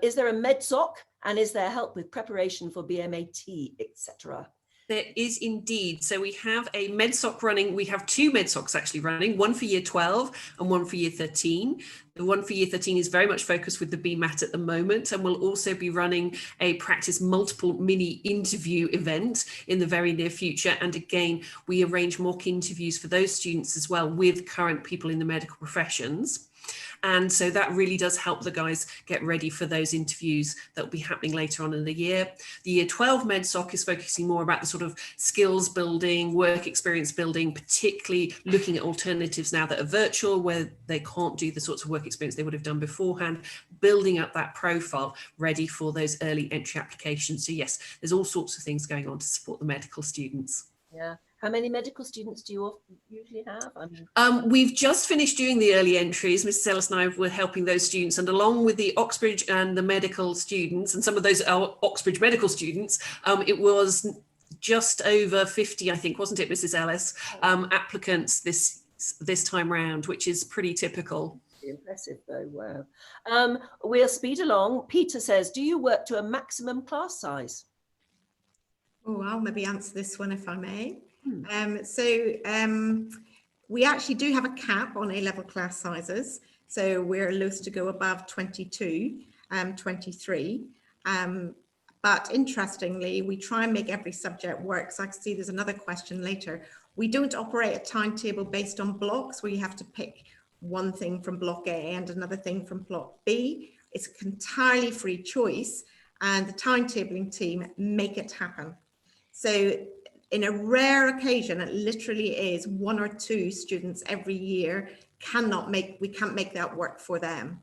Speaker 1: Is there a MedSoc, and is there help with preparation for BMAT, etc.?
Speaker 6: There is indeed. So we have a MedSoc running. We have 2 MedSocs actually running, one for year 12 and one for year 13. The one for year 13 is very much focused with the Bmat at the moment, and we'll also be running a practice multiple mini interview event in the very near future. And again, we arrange mock interviews for those students as well with current people in the medical professions. And so that really does help the guys get ready for those interviews that will be happening later on in the year. The year 12 MedSoc is focusing more about the sort of skills building, work experience building, particularly looking at alternatives now that are virtual, where they can't do the sorts of work experience they would have done beforehand, building up that profile ready for those early entry applications. So yes, there's all sorts of things going on to support the medical students.
Speaker 1: Yeah. How many medical students do you usually have?
Speaker 6: We've just finished doing the early entries. Mrs. Ellis and I were helping those students, and along with the Oxbridge and the medical students, and some of those Oxbridge medical students, it was just over 50, I think, wasn't it, Mrs. Ellis, applicants this time round, which is pretty typical.
Speaker 1: Impressive though, wow. We'll speed along. Peter says, do you work to a maximum class size?
Speaker 5: Oh, I'll maybe answer this one if I may. We actually do have a cap on A-level class sizes. So we're loath to go above 22, 23. But interestingly, we try and make every subject work. So I can see there's another question later. We don't operate a timetable based on blocks where you have to pick one thing from block A and another thing from block B. It's an entirely free choice, and the timetabling team make it happen. So in a rare occasion, it literally is 1 or 2 students every year we can't make that work for them.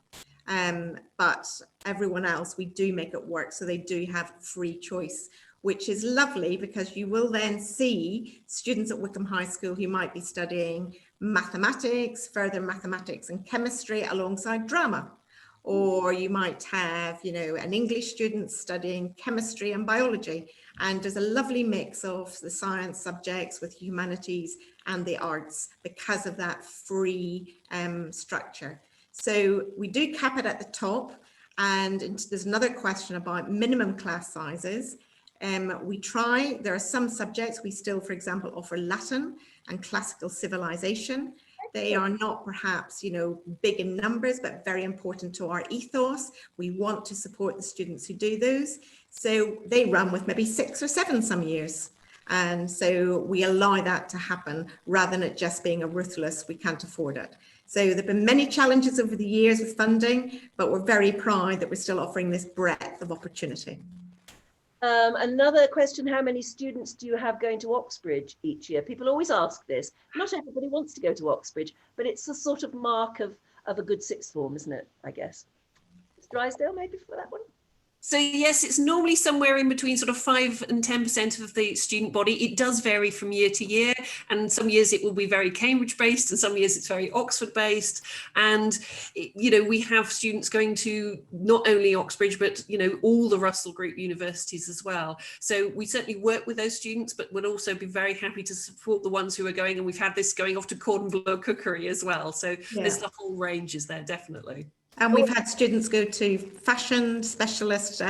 Speaker 5: But everyone else, we do make it work. So they do have free choice, which is lovely because you will then see students at Wycombe High School who might be studying mathematics, further mathematics and chemistry alongside drama. Or you might have, you know, an English student studying chemistry and biology. And there's a lovely mix of the science subjects with humanities and the arts because of that free structure. So we do cap it at the top. And there's another question about minimum class sizes. There are some subjects we still, for example, offer Latin and classical civilization. They are not perhaps, you know, big in numbers, but very important to our ethos. We want to support the students who do those. So they run with maybe 6 or 7 some years. And so we allow that to happen rather than it just being a ruthless, we can't afford it. So there have been many challenges over the years with funding, but we're very proud that we're still offering this breadth of opportunity.
Speaker 1: Another question, how many students do you have going to Oxbridge each year? People always ask this. Not everybody wants to go to Oxbridge, but it's a sort of mark of a good sixth form, isn't it, I guess? Drysdale, maybe for that one?
Speaker 6: So yes, it's normally somewhere in between sort of 5 and 10% of the student body. It does vary from year to year, and some years it will be very Cambridge based and some years it's very Oxford based. And you know, we have students going to not only Oxbridge, but you know, all the Russell Group universities as well. So we certainly work with those students, but would also be very happy to support the ones who are going, and we've had this going off to cordon bleu cookery as well. So there's the whole ranges there, definitely.
Speaker 5: And we've had students go to fashion specialist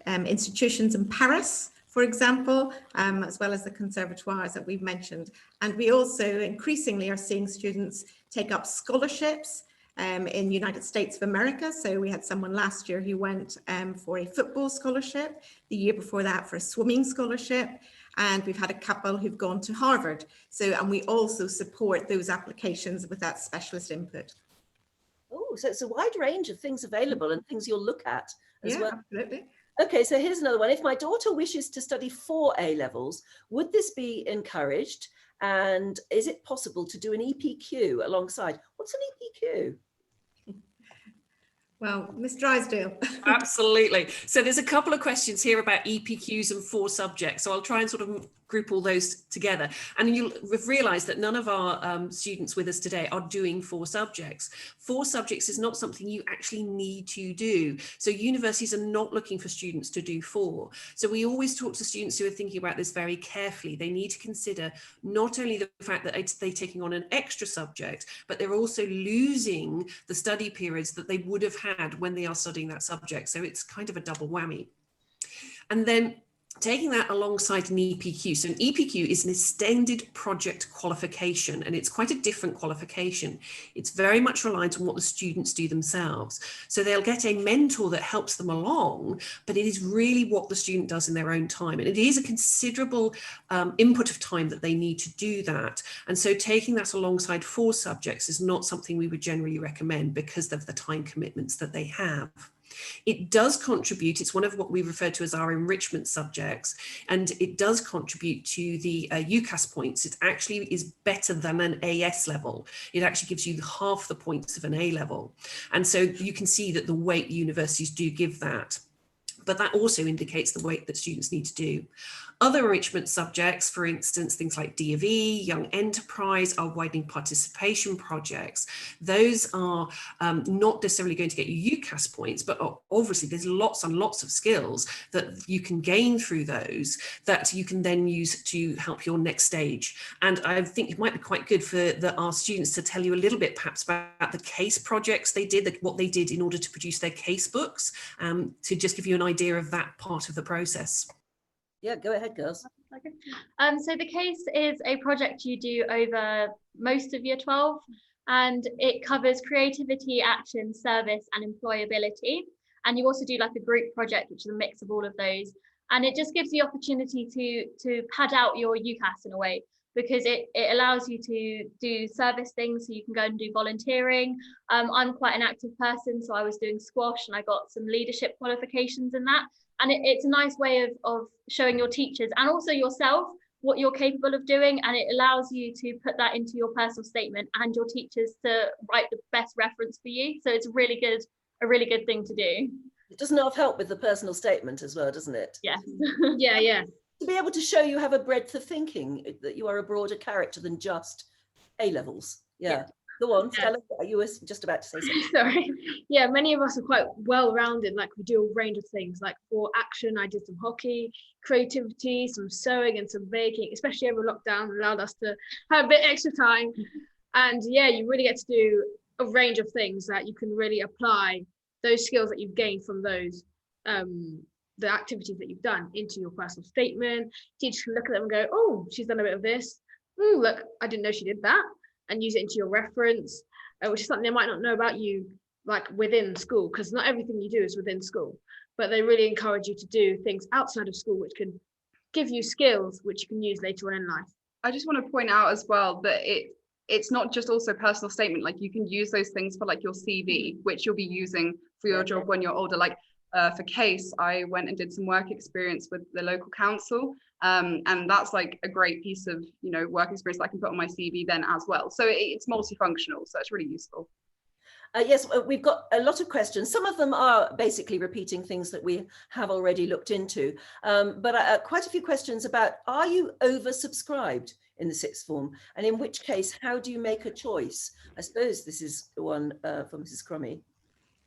Speaker 5: institutions in Paris, for example, as well as the conservatoires that we've mentioned. And we also increasingly are seeing students take up scholarships in the United States of America. So we had someone last year who went for a football scholarship, the year before that for a swimming scholarship. And we've had a couple who've gone to Harvard. So, and we also support those applications with that specialist input.
Speaker 1: Oh, so it's a wide range of things available and things you'll look at as well.
Speaker 5: Absolutely.
Speaker 1: Okay, so here's another one. If my daughter wishes to study 4 A-levels, would this be encouraged? And is it possible to do an EPQ alongside? What's an EPQ?
Speaker 5: Well, Ms. Drysdale.
Speaker 6: Absolutely. So there's a couple of questions here about EPQs and 4 subjects. So I'll try and sort of group all those together. And you'll realize that none of our students with us today are doing 4 subjects. 4 subjects is not something you actually need to do. So universities are not looking for students to do 4. So we always talk to students who are thinking about this very carefully. They need to consider not only the fact that they're taking on an extra subject, but they're also losing the study periods that they would have had when they are studying that subject. So it's kind of a double whammy. And then taking that alongside an EPQ. So an EPQ is an extended project qualification, and it's quite a different qualification. It's very much reliant on what the students do themselves. So they'll get a mentor that helps them along, but it is really what the student does in their own time. And it is a considerable input of time that they need to do that. And so taking that alongside 4 subjects is not something we would generally recommend because of the time commitments that they have. It does contribute, it's one of what we refer to as our enrichment subjects, and it does contribute to the Ucas points. It actually is better than an AS level. It actually gives you half the points of an A level. And so you can see that the weight universities do give that. but that also indicates the work that students need to do. Other enrichment subjects, for instance, things like D of E, Young Enterprise, our widening participation projects, those are not necessarily going to get you UCAS points, but obviously there's lots and lots of skills that you can gain through those that you can then use to help your next stage. And I think it might be quite good for our students to tell you a little bit perhaps about the case projects they did, what they did in order to produce their case books, to just give you an idea of that part of the process.
Speaker 1: Yeah, go ahead, girls.
Speaker 3: Okay. So the case is a project you do over most of year 12, and it covers creativity, action, service, and employability. And you also do like a group project, which is a mix of all of those. And it just gives you the opportunity to pad out your UCAS in a way, because it allows you to do service things, so you can go and do volunteering. I'm quite an active person, so I was doing squash and I got some leadership qualifications in that. And it's a nice way of showing your teachers and also yourself what you're capable of doing, and it allows you to put that into your personal statement and your teachers to write the best reference for you. So it's a really good thing to do.
Speaker 1: It doesn't half help with the personal statement as well, doesn't it?
Speaker 3: Yes.
Speaker 4: Yeah.
Speaker 1: To be able to show you have a breadth of thinking, that you are a broader character than just A-levels. Yeah. Go on, Stella, you were just about to say something.
Speaker 4: Sorry. Yeah, many of us are quite well-rounded. Like, we do a range of things. Like, for action, I did some hockey, creativity, some sewing and some baking, especially over lockdown, allowed us to have a bit extra time. And yeah, you really get to do a range of things that you can really apply those skills that you've gained from those the activities that you've done into your personal statement. Teachers can look at them and go, oh, she's done a bit of this. Look, I didn't know she did that. And use it into your reference, which is something they might not know about you, like within school, because not everything you do is within school, but they really encourage you to do things outside of school, which can give you skills which you can use later on in life.
Speaker 2: I just want to point out as well that it's not just also personal statement. Like, you can use those things for like your CV, which you'll be using for your job when you're older. Like for case, I went and did some work experience with the local council. And that's like a great piece of, work experience that I can put on my CV then as well. So it's multifunctional, so it's really useful.
Speaker 1: Yes, we've got a lot of questions. Some of them are basically repeating things that we have already looked into, but quite a few questions about, are you oversubscribed in the sixth form? And in which case, how do you make a choice? I suppose this is the one for Mrs. Cromey.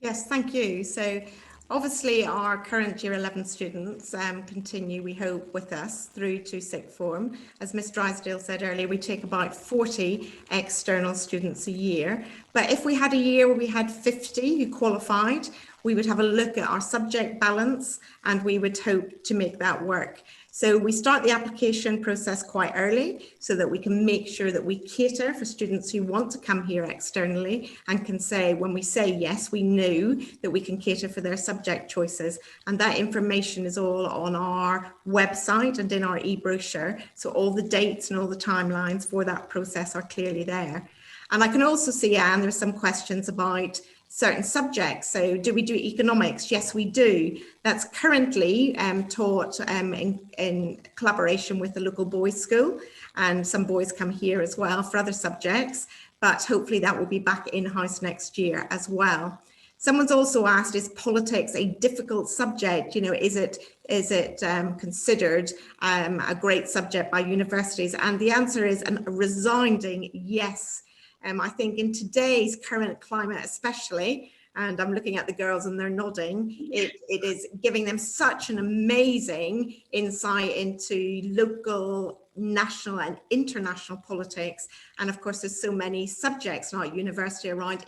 Speaker 5: Yes, thank you. So obviously our current year 11 students continue, we hope, with us through to sixth form. As Ms. Drysdale said earlier, we take about 40 external students a year. But if we had a year where we had 50 who qualified, we would have a look at our subject balance and we would hope to make that work. So we start the application process quite early so that we can make sure that we cater for students who want to come here externally and can say, when we say yes, we know that we can cater for their subject choices. And that information is all on our website and in our e-brochure. So all the dates and all the timelines for that process are clearly there. And I can also see, Anne, there's some questions about certain subjects. So do we do economics? Yes, we do. That's currently taught in collaboration with the local boys' school, and some boys come here as well for other subjects, but hopefully that will be back in-house next year as well. Someone's also asked, is politics a difficult subject? Is it considered a great subject by universities? And the answer is a resounding yes. I think in today's current climate especially, and I'm looking at the girls and they're nodding, it is giving them such an amazing insight into local, national and international politics. And of course, there's so many subjects now at university around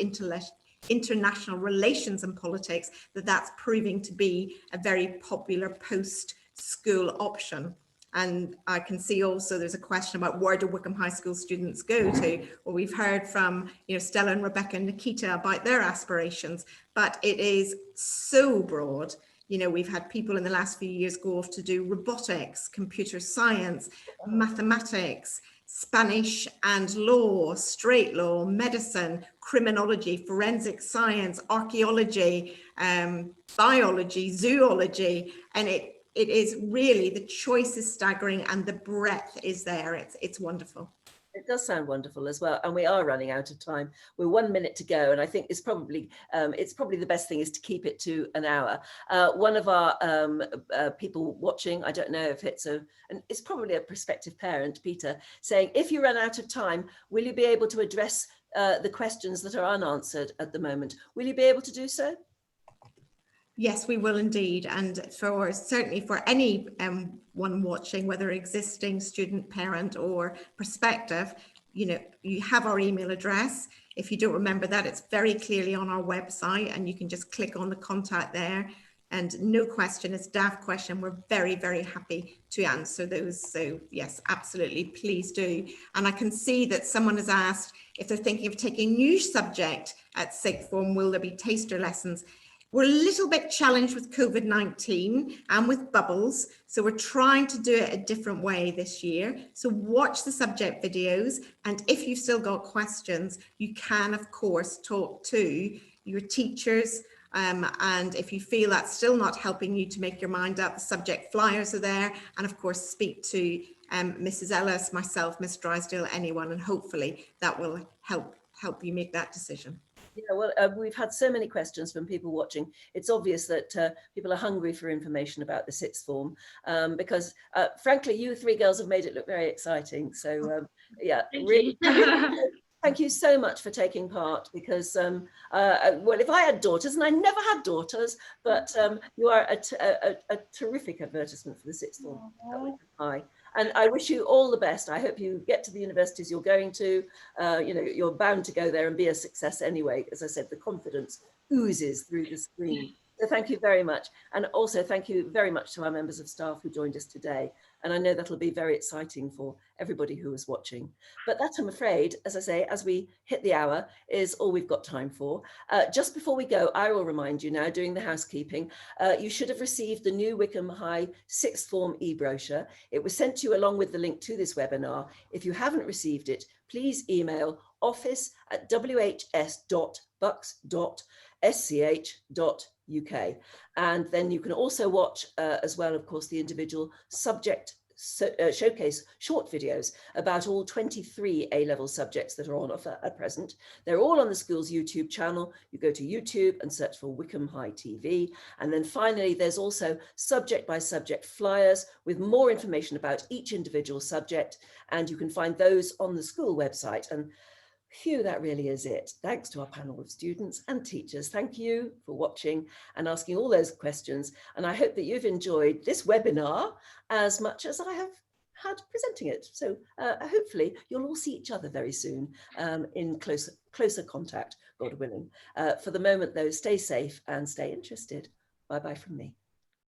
Speaker 5: international relations and politics that's proving to be a very popular post-school option. And I can see also there's a question about, where do Wycombe High School students go to? Well, we've heard from Stella and Rebecca and Nikita about their aspirations, but it is so broad. We've had people in the last few years go off to do robotics, computer science, mathematics, Spanish and law, straight law, medicine, criminology, forensic science, archaeology, biology, zoology, and it is really, the choice is staggering and the breadth is there. It's wonderful.
Speaker 1: It does sound wonderful as well, and we are running out of time. We're 1 minute to go, and I think it's probably the best thing is to keep it to an hour. One of our people watching, I don't know if it's probably a prospective parent, Peter, saying, if you run out of time, will you be able to address the questions that are unanswered at the moment? Will you be able to do so?
Speaker 5: Yes, we will indeed. And certainly for any one watching, whether existing student, parent or prospective, you have our email address. If you don't remember that, it's very clearly on our website, and you can just click on the contact there. And no question is daft question. We're very, very happy to answer those. So yes, absolutely, please do. And I can see that someone has asked if they're thinking of taking a new subject at sixth form, will there be taster lessons? We're a little bit challenged with COVID-19 and with bubbles, so we're trying to do it a different way this year. So watch the subject videos, and if you've still got questions, you can, of course, talk to your teachers. And if you feel that's still not helping you to make your mind up, the subject flyers are there. And of course, speak to Mrs. Ellis, myself, Miss Drysdale, anyone, and hopefully that will help you make that decision.
Speaker 1: Yeah, well, we've had so many questions from people watching. It's obvious that people are hungry for information about the sixth form because, frankly, you three girls have made it look very exciting. So, yeah, really. Thank you so much for taking part because, well, if I had daughters, and I never had daughters, but you are a terrific advertisement for the sixth form at Wycombe High. And I wish you all the best. I hope you get to the universities you're going to. You're bound to go there and be a success anyway. As I said, the confidence oozes through the screen. So thank you very much. And also thank you very much to our members of staff who joined us today. And I know that'll be very exciting for everybody who is watching. But that, I'm afraid, as I say, as we hit the hour, is all we've got time for. Just before we go, I will remind you now, doing the housekeeping, you should have received the new Wycombe High sixth form e-brochure. It was sent to you along with the link to this webinar. If you haven't received it, please email office@whs.bucks.sch.uk. And then you can also watch as well, of course, the individual subject showcase short videos about all 23 A-level subjects that are on offer at present. They're all on the school's YouTube channel. You go to YouTube and search for Wycombe High TV. And then finally, there's also subject by subject flyers with more information about each individual subject. And you can find those on the school website. And phew, that really is it. Thanks to our panel of students and teachers. Thank you for watching and asking all those questions. And I hope that you've enjoyed this webinar as much as I have had presenting it. So hopefully you'll all see each other very soon in closer contact, God willing. For the moment though, stay safe and stay interested. Bye-bye from me.